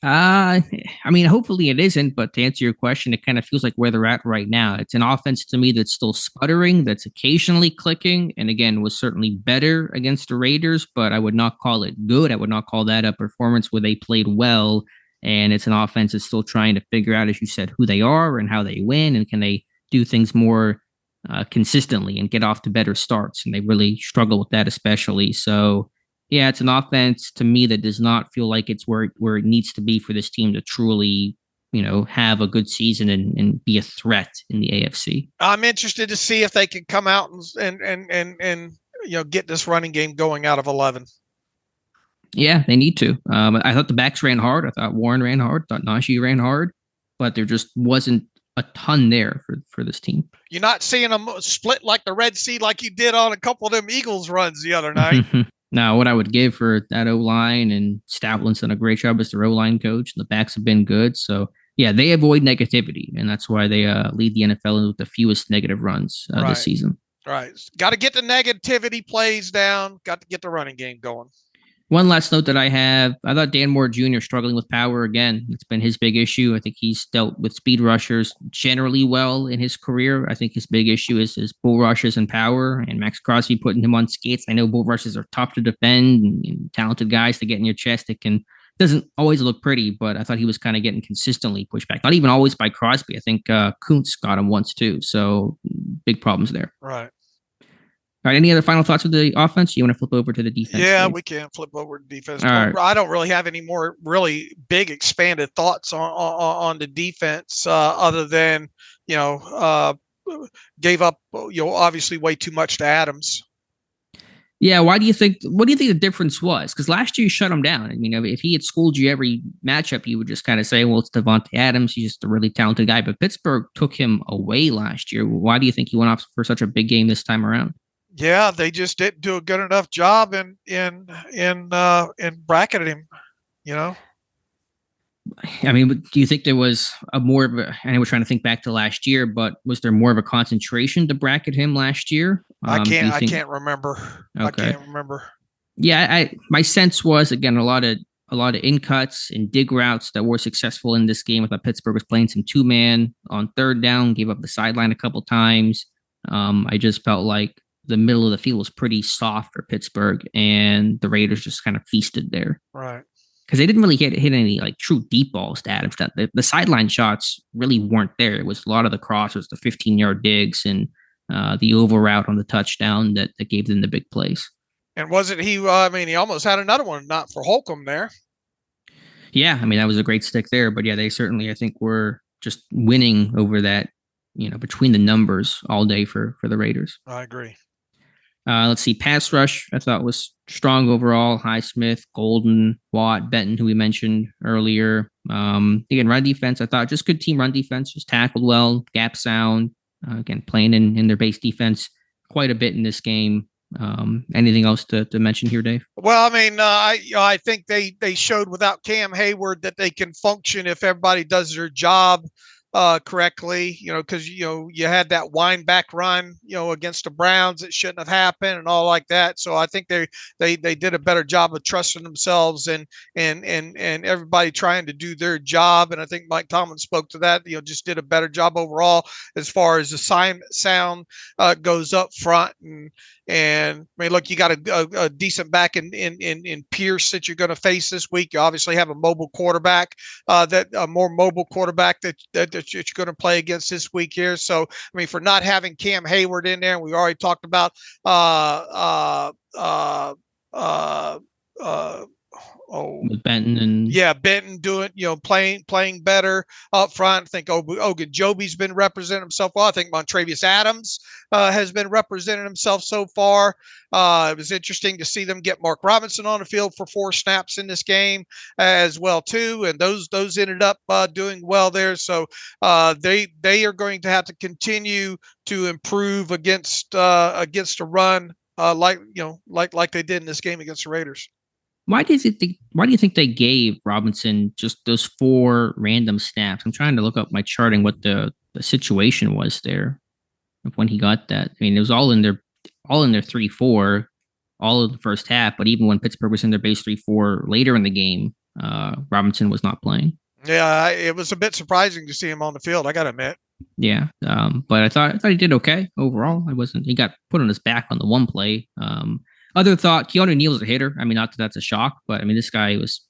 I mean, hopefully it isn't, but to answer your question, it kind of feels like where they're at right now. It's an offense to me that's still sputtering, that's occasionally clicking, and again, was certainly better against the Raiders, but I would not call it good. I would not call that a performance where they played well, and it's an offense that's still trying to figure out, as you said, who they are and how they win, and can they do things more consistently and get off to better starts, and they really struggle with that especially. So yeah, it's an offense to me that does not feel like it's where it needs to be for this team to truly, have a good season and be a threat in the AFC. I'm interested to see if they can come out and get this running game going out of 11. Yeah, they need to. I thought the backs ran hard. I thought Warren ran hard. I thought Najee ran hard, but there just wasn't a ton there for this team. You're not seeing them split like the Red Sea like you did on a couple of them Eagles runs the other night. Now, what I would give for that O-line, and Stavlin's done a great job as their O-line coach, and the backs have been good. So, yeah, they avoid negativity, and that's why they lead the NFL with the fewest negative runs this season. Right. Got to get the negativity plays down. Got to get the running game going. One last note that I have, I thought Dan Moore Jr. struggling with power again. It's been his big issue. I think he's dealt with speed rushers generally well in his career. I think his big issue is his bull rushes and power, and Max Crosby putting him on skates. I know bull rushes are tough to defend and talented guys to get in your chest. Doesn't always look pretty, but I thought he was kind of getting consistently pushed back. Not even always by Crosby. I think Kuntz got him once too. So big problems there. Right. All right. Any other final thoughts with the offense? You want to flip over to the defense? Yeah, please? We can flip over to defense. Right. I don't really have any more really big expanded thoughts on the defense other than, gave up, obviously way too much to Adams. Yeah. What do you think the difference was? Because last year you shut him down. I mean, if he had schooled you every matchup, you would just kind of say, well, it's Devontae Adams. He's just a really talented guy. But Pittsburgh took him away last year. Why do you think he went off for such a big game this time around? Yeah, they just didn't do a good enough job in bracketing him, I mean, do you think there was I know we're trying to think back to last year, but was there more of a concentration to bracket him last year? I can't remember. Okay. I can't remember. Yeah, my sense was, again, a lot of in cuts and dig routes that were successful in this game. I thought Pittsburgh was playing some 2-man on 3rd down, gave up the sideline a couple times. I just felt like the middle of the field was pretty soft for Pittsburgh, and the Raiders just kind of feasted there. Right. Because they didn't really hit any like true deep balls to Adams. That the sideline shots really weren't there. It was a lot of the crosses, the 15-yard digs, and the over route on the touchdown that gave them the big plays. And wasn't he? He almost had another one, not for Holcomb there. Yeah, I mean, that was a great stick there. But yeah, they certainly, I think, were just winning over that, between the numbers all day for the Raiders. I agree. Let's see. Pass rush, I thought was strong overall. Highsmith, Golden, Watt, Benton, who we mentioned earlier. Again, run defense, I thought just good team run defense, just tackled well, gap sound. Again, playing in their base defense quite a bit in this game. Anything else to mention here, Dave? Well, I think they showed without Cam Hayward that they can function if everybody does their job correctly, because you had that wind back run, against the Browns that shouldn't have happened and all like that. So I think they did a better job of trusting themselves and everybody trying to do their job. And I think Mike Tomlin spoke to that. Just did a better job overall as far as the sound goes up front. And I mean, look, you got a decent back in Pierce that you're going to face this week. You obviously have a mobile quarterback, a more mobile quarterback that you're going to play against this week here. So, I mean, for not having Cam Hayward in there, we already talked about with Benton and Benton doing, playing better up front. I think Ogunjobi's been representing himself well. I think Montravius Adams has been representing himself so far. It was interesting to see them get Mark Robinson on the field for 4 snaps in this game as well too, and those ended up doing well there. So they are going to have to continue to improve against a run like they did in this game against the Raiders. Why do you think they gave Robinson just those 4 random snaps? I'm trying to look up my charting what the situation was there of when he got that. I mean, it was all in their 3-4, all of the first half. But even when Pittsburgh was in their base 3-4 later in the game, Robinson was not playing. Yeah, it was a bit surprising to see him on the field, I got to admit. Yeah, but I thought he did okay overall. He got put on his back on the one play. Other thought, Keanu Neal's a hitter. I mean, not that that's a shock, but I mean, this guy was,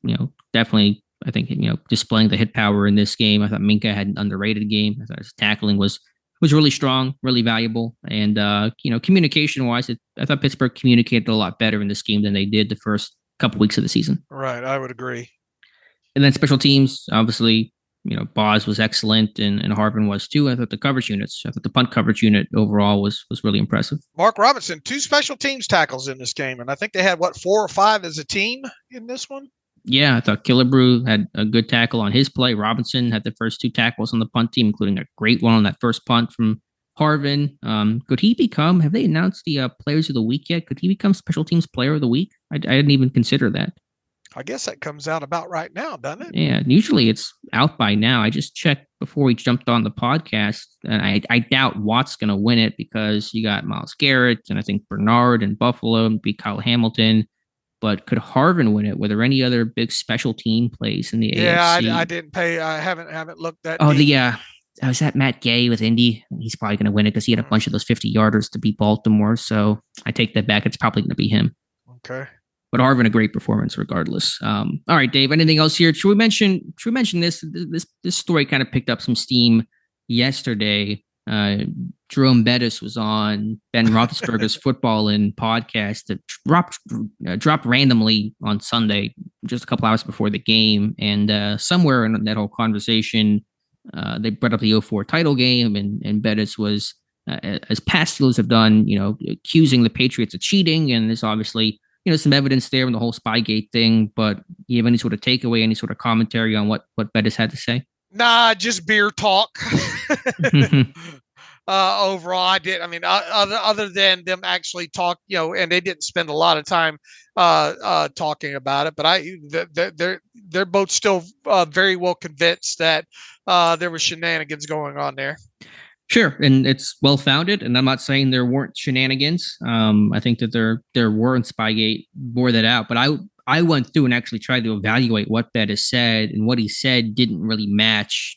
definitely, I think, displaying the hit power in this game. I thought Minka had an underrated game. I thought his tackling was really strong, really valuable. And, communication wise, I thought Pittsburgh communicated a lot better in this game than they did the first couple weeks of the season. Right. I would agree. And then special teams, obviously, Boz was excellent and Harvin was too. I thought the punt coverage unit overall was really impressive. Mark Robinson, 2 special teams tackles in this game. And I think they had 4 or 5 as a team in this one. Yeah, I thought Killebrew had a good tackle on his play. Robinson had the first 2 tackles on the punt team, including a great one on that first punt from Harvin. Could he become, have they announced the players of the week yet? Could he become special teams player of the week? I didn't even consider that. I guess that comes out about right now, doesn't it? Yeah, usually it's out by now. I just checked before we jumped on the podcast, and I doubt Watt's going to win it because you got Myles Garrett, and I think Bernard and Buffalo, and be Kyle Hamilton. But could Harvin win it? Were there any other big special team plays in the AFC? Yeah, I didn't pay. I haven't looked that. Oh, was that Matt Gay with Indy? He's probably going to win it because he had a bunch of those 50-yarders to beat Baltimore. So I take that back. It's probably going to be him. Okay. But Harvin, a great performance regardless. All right, Dave, anything else here? Should we mention this? This story kind of picked up some steam yesterday. Jerome Bettis was on Ben Roethlisberger's Football In podcast that dropped randomly on Sunday, just a couple hours before the game. And somewhere in that whole conversation, they brought up the 2004 title game, and Bettis was, as past Steelers have done, accusing the Patriots of cheating. And there's obviously some evidence there in the whole Spygate thing, but you have any sort of takeaway, any sort of commentary on what Bettis had to say? Nah, just beer talk. Overall, I did. I mean, other than them actually talk, and they didn't spend a lot of time talking about it, but they're both still very well convinced that there was shenanigans going on there. Sure, and it's well-founded, and I'm not saying there weren't shenanigans. I think that there were, and Spygate bore that out. But I went through and actually tried to evaluate what Bettis said, and what he said didn't really match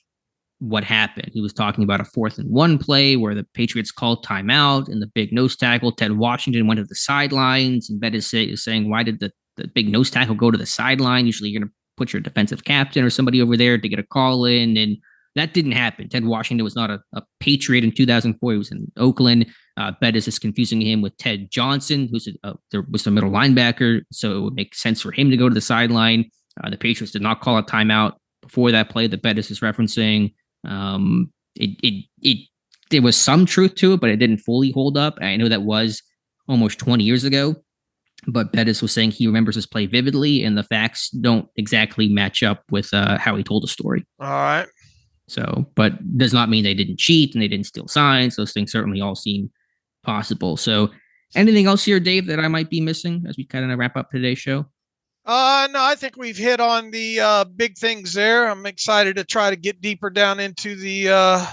what happened. He was talking about a 4th-and-1 play where the Patriots called timeout and the big nose tackle, Ted Washington, went to the sidelines. And Bettis is saying, why did the big nose tackle go to the sideline? Usually you're going to put your defensive captain or somebody over there to get a call in. And that didn't happen. Ted Washington was not a Patriot in 2004. He was in Oakland. Bettis is confusing him with Ted Johnson, there was a middle linebacker. So it would make sense for him to go to the sideline. The Patriots did not call a timeout before that play that Bettis is referencing. There was some truth to it, but it didn't fully hold up. I know that was almost 20 years ago, but Bettis was saying he remembers this play vividly, and the facts don't exactly match up with how he told the story. All right. So, but does not mean they didn't cheat and they didn't steal signs. Those things certainly all seem possible. So, anything else here, Dave, that I might be missing as we kind of wrap up today's show? No, I think we've hit on the big things there. I'm excited to try to get deeper down into the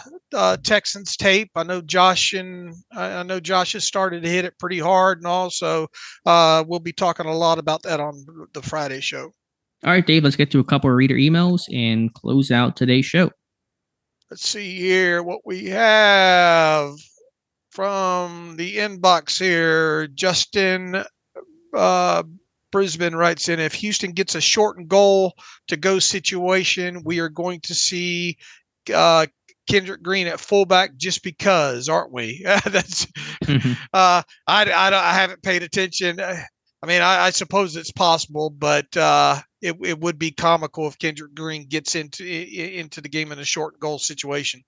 Texans tape. I know Josh has started to hit it pretty hard, and also we'll be talking a lot about that on the Friday show. All right, Dave, let's get to a couple of reader emails and close out today's show. Let's see here what we have from the inbox here. Justin Brisbane writes in, if Houston gets a short and goal to go situation, we are going to see Kendrick Green at fullback just because, aren't we? That's I haven't paid attention. I mean, I suppose it's possible, but it would be comical if Kendrick Green gets into the game in a short goal situation.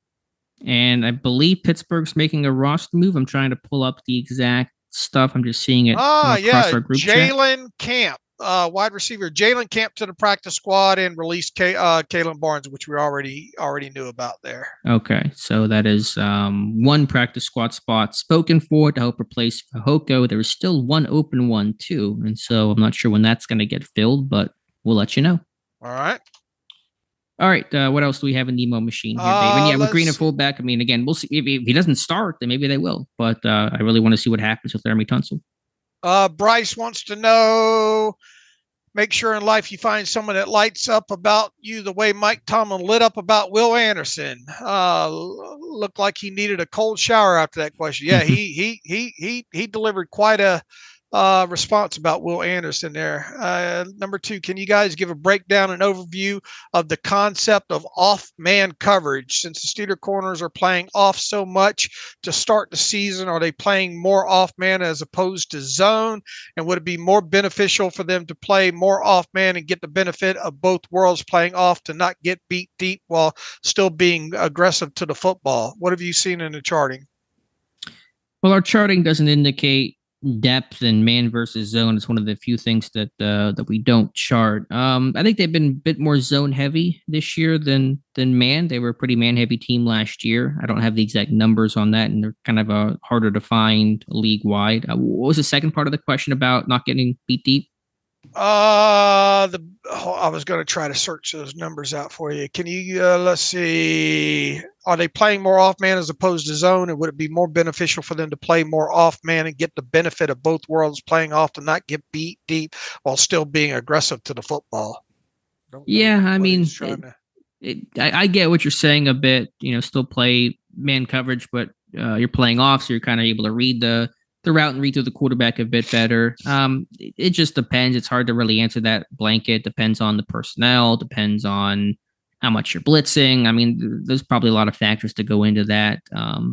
And I believe Pittsburgh's making a roster move. I'm trying to pull up the exact stuff. I'm just seeing it across our group chat. Jalen Camp, wide receiver. Jalen Camp to the practice squad and released Kalen Barnes, which we already knew about there. Okay, so that is one practice squad spot spoken for to help replace Fehoko. There is still one open one too, and so I'm not sure when that's going to get filled, but we'll let you know. All right. All right. What else do we have in the emo machine here, Dave? And yeah, with Green at fullback, I mean, again, we'll see if he doesn't start, then maybe they will. But I really want to see what happens with Laramie Tunsil. Bryce wants to know, make sure in life you find someone that lights up about you the way Mike Tomlin lit up about Will Anderson. Looked like he needed a cold shower after that question. Yeah, he delivered quite a response about Will Anderson there. Number 2, can you guys give a breakdown and overview of the concept of off-man coverage? Since the Steeler corners are playing off so much to start the season, are they playing more off-man as opposed to zone? And would it be more beneficial for them to play more off-man and get the benefit of both worlds playing off to not get beat deep while still being aggressive to the football? What have you seen in the charting? Well, our charting doesn't indicate depth and man versus zone. It's one of the few things that we don't chart. I think they've been a bit more zone heavy this year than man. They were a pretty man heavy team last year. I don't have the exact numbers on that, and they're kind of harder to find league wide. What was the second part of the question about not getting beat deep? I was going to try to search those numbers out for you. Can you, let's see, are they playing more off man as opposed to zone? And would it be more beneficial for them to play more off man and get the benefit of both worlds playing off to not get beat deep while still being aggressive to the football? I mean, I get what you're saying a bit, still play man coverage, but you're playing off. So you're kind of able to read the route and read through the quarterback a bit better. It just depends. It's hard to really answer that blanket. Depends on the personnel, depends on how much you're blitzing. I mean, there's probably a lot of factors to go into that.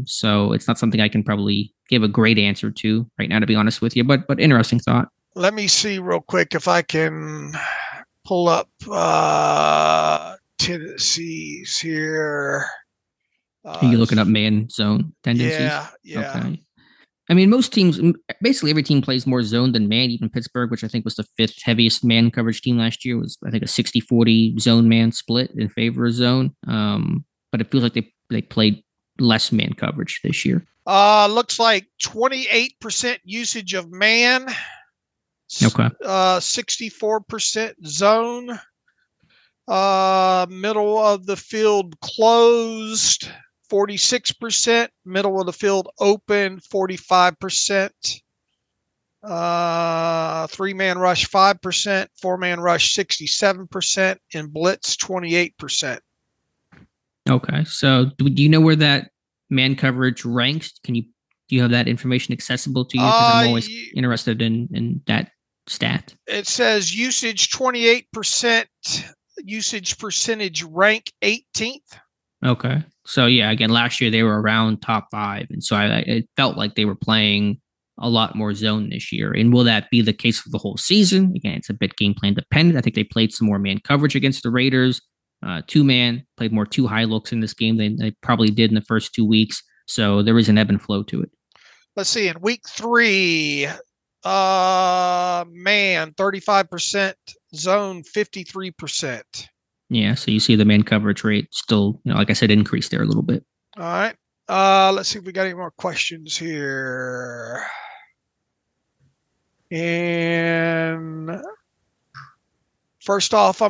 So it's not something I can probably give a great answer to right now, to be honest with you, but interesting thought. Let me see real quick if I can pull up tendencies here. Are you looking up man zone tendencies? Yeah. Okay. I mean, most teams, basically every team plays more zone than man. Even Pittsburgh, which I think was the 5th heaviest man coverage team last year, was I think a 60-40 zone man split in favor of zone. But it feels like they played less man coverage this year. Looks like 28% usage of man. Okay. 64% zone. Middle of the field closed. 46%, middle of the field open, 45%, 3-man rush, 5%, 4-man rush, 67%, and blitz, 28%. Okay. So do you know where that man coverage ranks? Do you have that information accessible to you? Because I'm always interested in that stat. It says usage 28%, usage percentage rank 18th. Okay. So yeah, again, last year they were around top 5. And so it felt like they were playing a lot more zone this year. And will that be the case for the whole season? Again, it's a bit game plan dependent. I think they played some more man coverage against the Raiders. 2-man, played more 2 high looks in this game than they probably did in the first 2 weeks. So there is an ebb and flow to it. Let's see. In week 3, man, 35%, zone 53%. Yeah, so you see the man coverage rate still, like I said, increased there a little bit. All right. Let's see if we got any more questions here. And first off,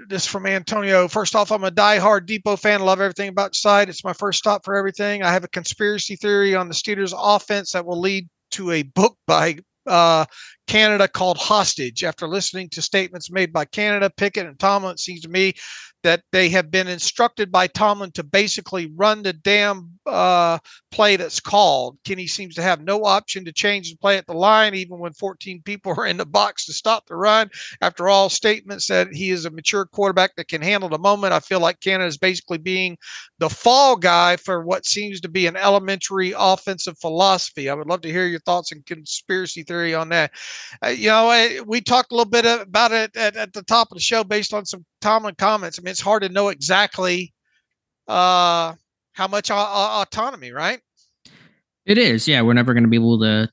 this from Antonio. First off, I'm a diehard Depot fan. Love everything about the site. It's my first stop for everything. I have a conspiracy theory on the Steelers offense that will lead to a book by Canada called Hostage. After listening to statements made by Canada, Pickett, and Tomlin, it seems to me that they have been instructed by Tomlin to basically run the damn play that's called. Kenny seems to have no option to change the play at the line, even when 14 people are in the box to stop the run. After all statements that he is a mature quarterback that can handle the moment, I feel like Canada is basically being the fall guy for what seems to be an elementary offensive philosophy. I would love to hear your thoughts and conspiracy theory on that. We talked a little bit about it at the top of the show based on some Tomlin comments. I mean, it's hard to know exactly how much autonomy, right? It is. Yeah, we're never going to be able to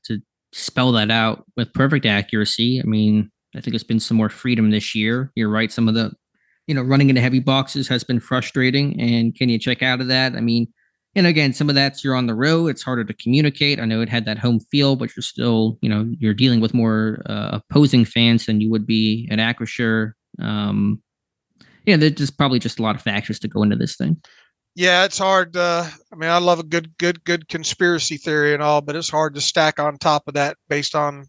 spell that out with perfect accuracy. I mean, I think it's been some more freedom this year. You're right. Some of the, running into heavy boxes has been frustrating. And can you check out of that? I mean, and again, some of that's you're on the road. It's harder to communicate. I know it had that home feel, but you're still, you're dealing with more opposing fans than you would be at Acrisure. There's probably just a lot of factors to go into this thing. Yeah, it's hard. I love a good conspiracy theory and all, but it's hard to stack on top of that based on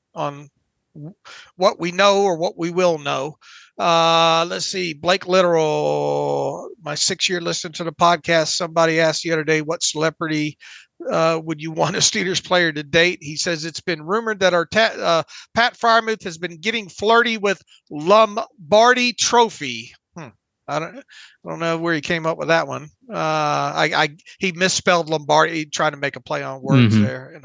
what we know or what we will know. Let's see. Blake Literal, my 6-year listening to the podcast. Somebody asked the other day, what celebrity would you want a Steelers player to date? He says it's been rumored that our Pat Freiermuth has been getting flirty with Lombardi Trophy. I don't know where he came up with that one. He misspelled Lombardi, trying to make a play on words there.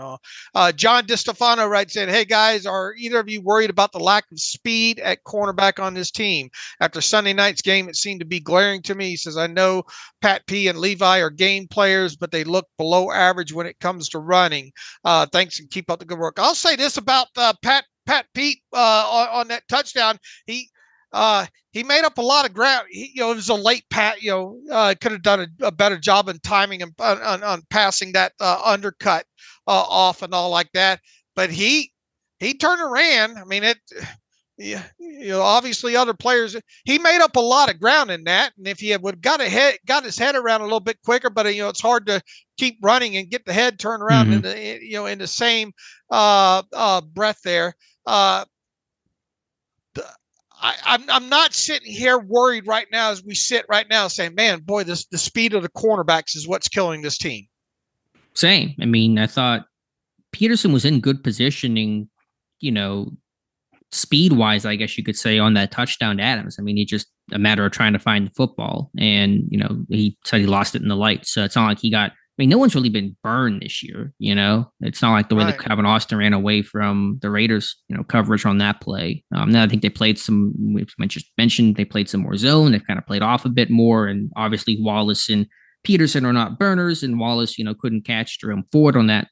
John DiStefano writes in, "Hey guys, are either of you worried about the lack of speed at cornerback on this team? After Sunday night's game, it seemed to be glaring to me." He says, "I know Pat P and Levi are game players, but they look below average when it comes to running. Thanks and keep up the good work." I'll say this about Pat Pete on that touchdown. He made up a lot of ground. It was a late pat. Could have done a better job in timing and on passing that undercut off and all like that. But he turned and ran. I mean, obviously other players. He made up a lot of ground in that. And if he would got his head around a little bit quicker, but it's hard to keep running and get the head turned around in the same breath there. I'm not sitting here worried right now as we sit right now saying, man, boy, the speed of the cornerbacks is what's killing this team. Same. I mean, I thought Peterson was in good positioning, speed-wise, I guess you could say, on that touchdown to Adams. I mean, he just a matter of trying to find the football. And, he said he lost it in the light. So it's not like he got – no one's really been burned this year, It's not like the way that Calvin Austin ran away from the Raiders, coverage on that play. Now I think they played some – we mentioned they played some more zone. They've kind of played off a bit more. And obviously Wallace and Peterson are not burners. And Wallace, couldn't catch Jerome Ford on that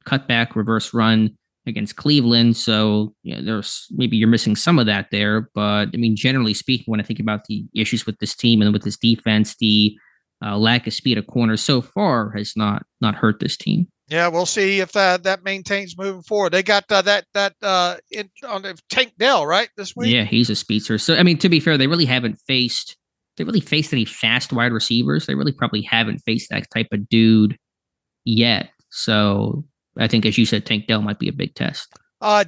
cutback reverse run against Cleveland. So, there's maybe you're missing some of that there. But, generally speaking, when I think about the issues with this team and with this defense, the lack of speed of corners so far has not hurt this team. Yeah, we'll see if that maintains moving forward. They got that on the Tank Dell, right, this week? Yeah, he's a speedster. So, to be fair, they really haven't faced any fast wide receivers. They really probably haven't faced that type of dude yet. So I think, as you said, Tank Dell might be a big test.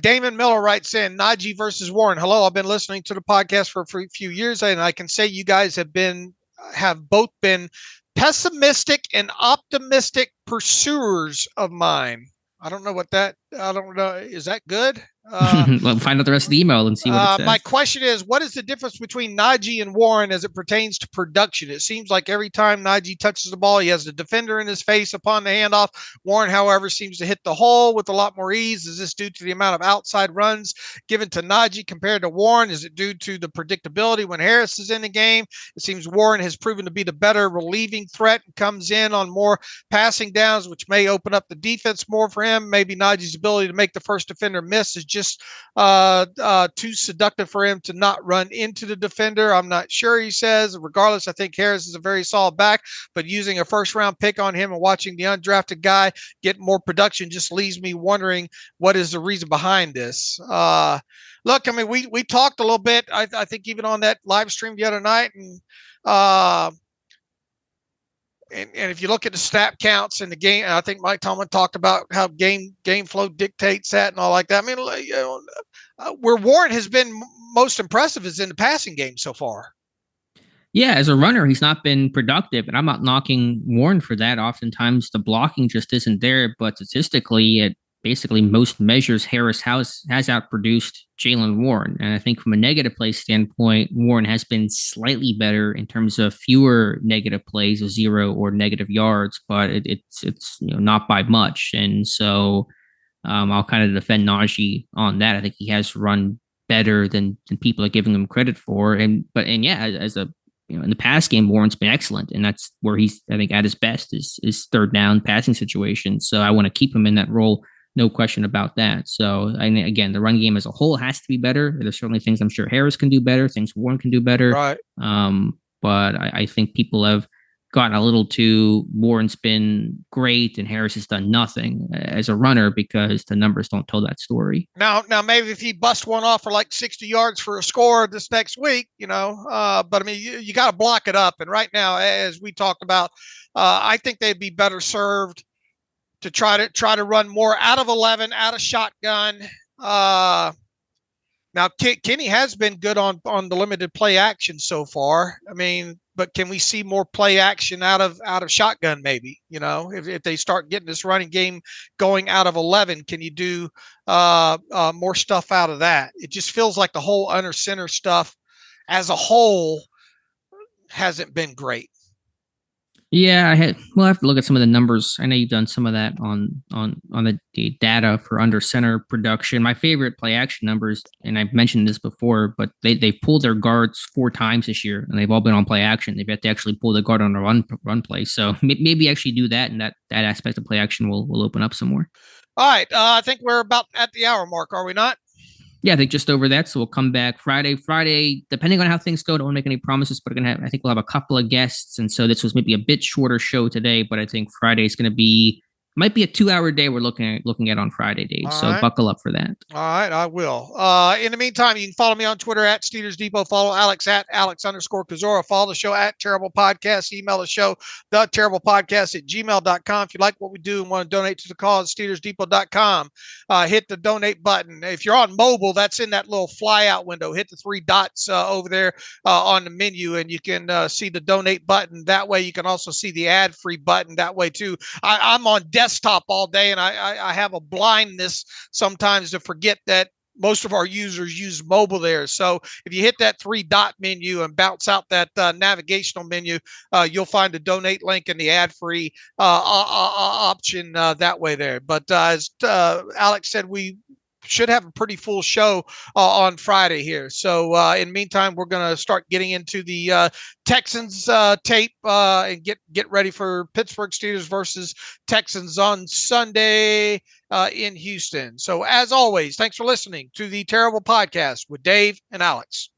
Damon Miller writes in, Najee versus Warren. Hello, I've been listening to the podcast for a few years, and I can say you guys have both been pessimistic and optimistic pursuers of mine. I don't know. Is that good? Well, find out the rest of the email and see what it says. My question is, what is the difference between Najee and Warren as it pertains to production? It seems like every time Najee touches the ball, he has the defender in his face upon the handoff. Warren, however, seems to hit the hole with a lot more ease. Is this due to the amount of outside runs given to Najee compared to Warren? Is it due to the predictability when Harris is in the game? It seems Warren has proven to be the better relieving threat and comes in on more passing downs, which may open up the defense more for him. Maybe Najee's ability to make the first defender miss is just too seductive for him to not run into the defender. I'm not sure, he says. Regardless, I think Harris is a very solid back, but using a first-round pick on him and watching the undrafted guy get more production just leaves me wondering what is the reason behind this. Look, I mean, we talked a little bit, I think, even on that live stream the other night, and if you look at the snap counts in the game, I think Mike Tomlin talked about how game flow dictates that and all like that. I mean, where Warren has been most impressive is in the passing game so far. Yeah, as a runner, he's not been productive, and I'm not knocking Warren for that. Oftentimes, the blocking just isn't there, but statistically, at basically most measures, Harris has outproduced Jaylen Warren. And I think from a negative play standpoint, Warren has been slightly better in terms of fewer negative plays, of 0 or negative yards, but it's not by much. And so I'll kind of defend Najee on that. I think he has run better than people are giving him credit for. And as a in the pass game, Warren's been excellent, and that's where he's, I think, at his best is third down passing situations. So I want to keep him in that role. No question about that. So, again, the run game as a whole has to be better. There's certainly things I'm sure Harris can do better, things Warren can do better. Right. But I think people have gotten a little too, Warren's been great and Harris has done nothing as a runner because the numbers don't tell that story. Now maybe if he busts one off for like 60 yards for a score this next week, but I mean, you got to block it up. And right now, as we talked about, I think they'd be better served to try to run more out of 11, out of shotgun. Now Kenny has been good on the limited play action so far. I mean, but can we see more play action out of shotgun? Maybe, if they start getting this running game going out of 11, can you do more stuff out of that? It just feels like the whole under center stuff as a whole hasn't been great. Yeah, we'll have to look at some of the numbers. I know you've done some of that on the data for under center production. My favorite play action numbers, and I've mentioned this before, but they pulled their guards 4 times this year, and they've all been on play action. They've had to actually pull the guard on a run play. So maybe actually do that, and that aspect of play action will open up some more. All right, I think we're about at the hour mark, are we not? Yeah, I think just over that. So we'll come back Friday, depending on how things go. Don't want to make any promises, but I think we'll have a couple of guests. And so this was maybe a bit shorter show today, but I think Friday is going to might be a 2-hour day we're looking at on Friday, Dave. All so right. Buckle up for that. All right, I will. In the meantime, you can follow me on Twitter at Steelers Depot. Follow Alex at Alex_Kozora. Follow the show at Terrible Podcast. Email the show, theterriblepodcast@gmail.com. If you like what we do and want to donate to the cause, SteelersDepot.com. Hit the donate button. If you're on mobile, that's in that little flyout window. Hit the 3 dots over there on the menu, and you can see the donate button. That way, you can also see the ad-free button that way too. I'm on desktop all day, and I have a blindness sometimes to forget that most of our users use mobile there. So if you hit that 3 dot menu and bounce out that navigational menu, you'll find the donate link and the ad-free option that way there. But as Alex said, we should have a pretty full show on Friday here. So in the meantime, we're going to start getting into the Texans tape and get ready for Pittsburgh Steelers versus Texans on Sunday in Houston. So as always, thanks for listening to the Terrible Podcast with Dave and Alex.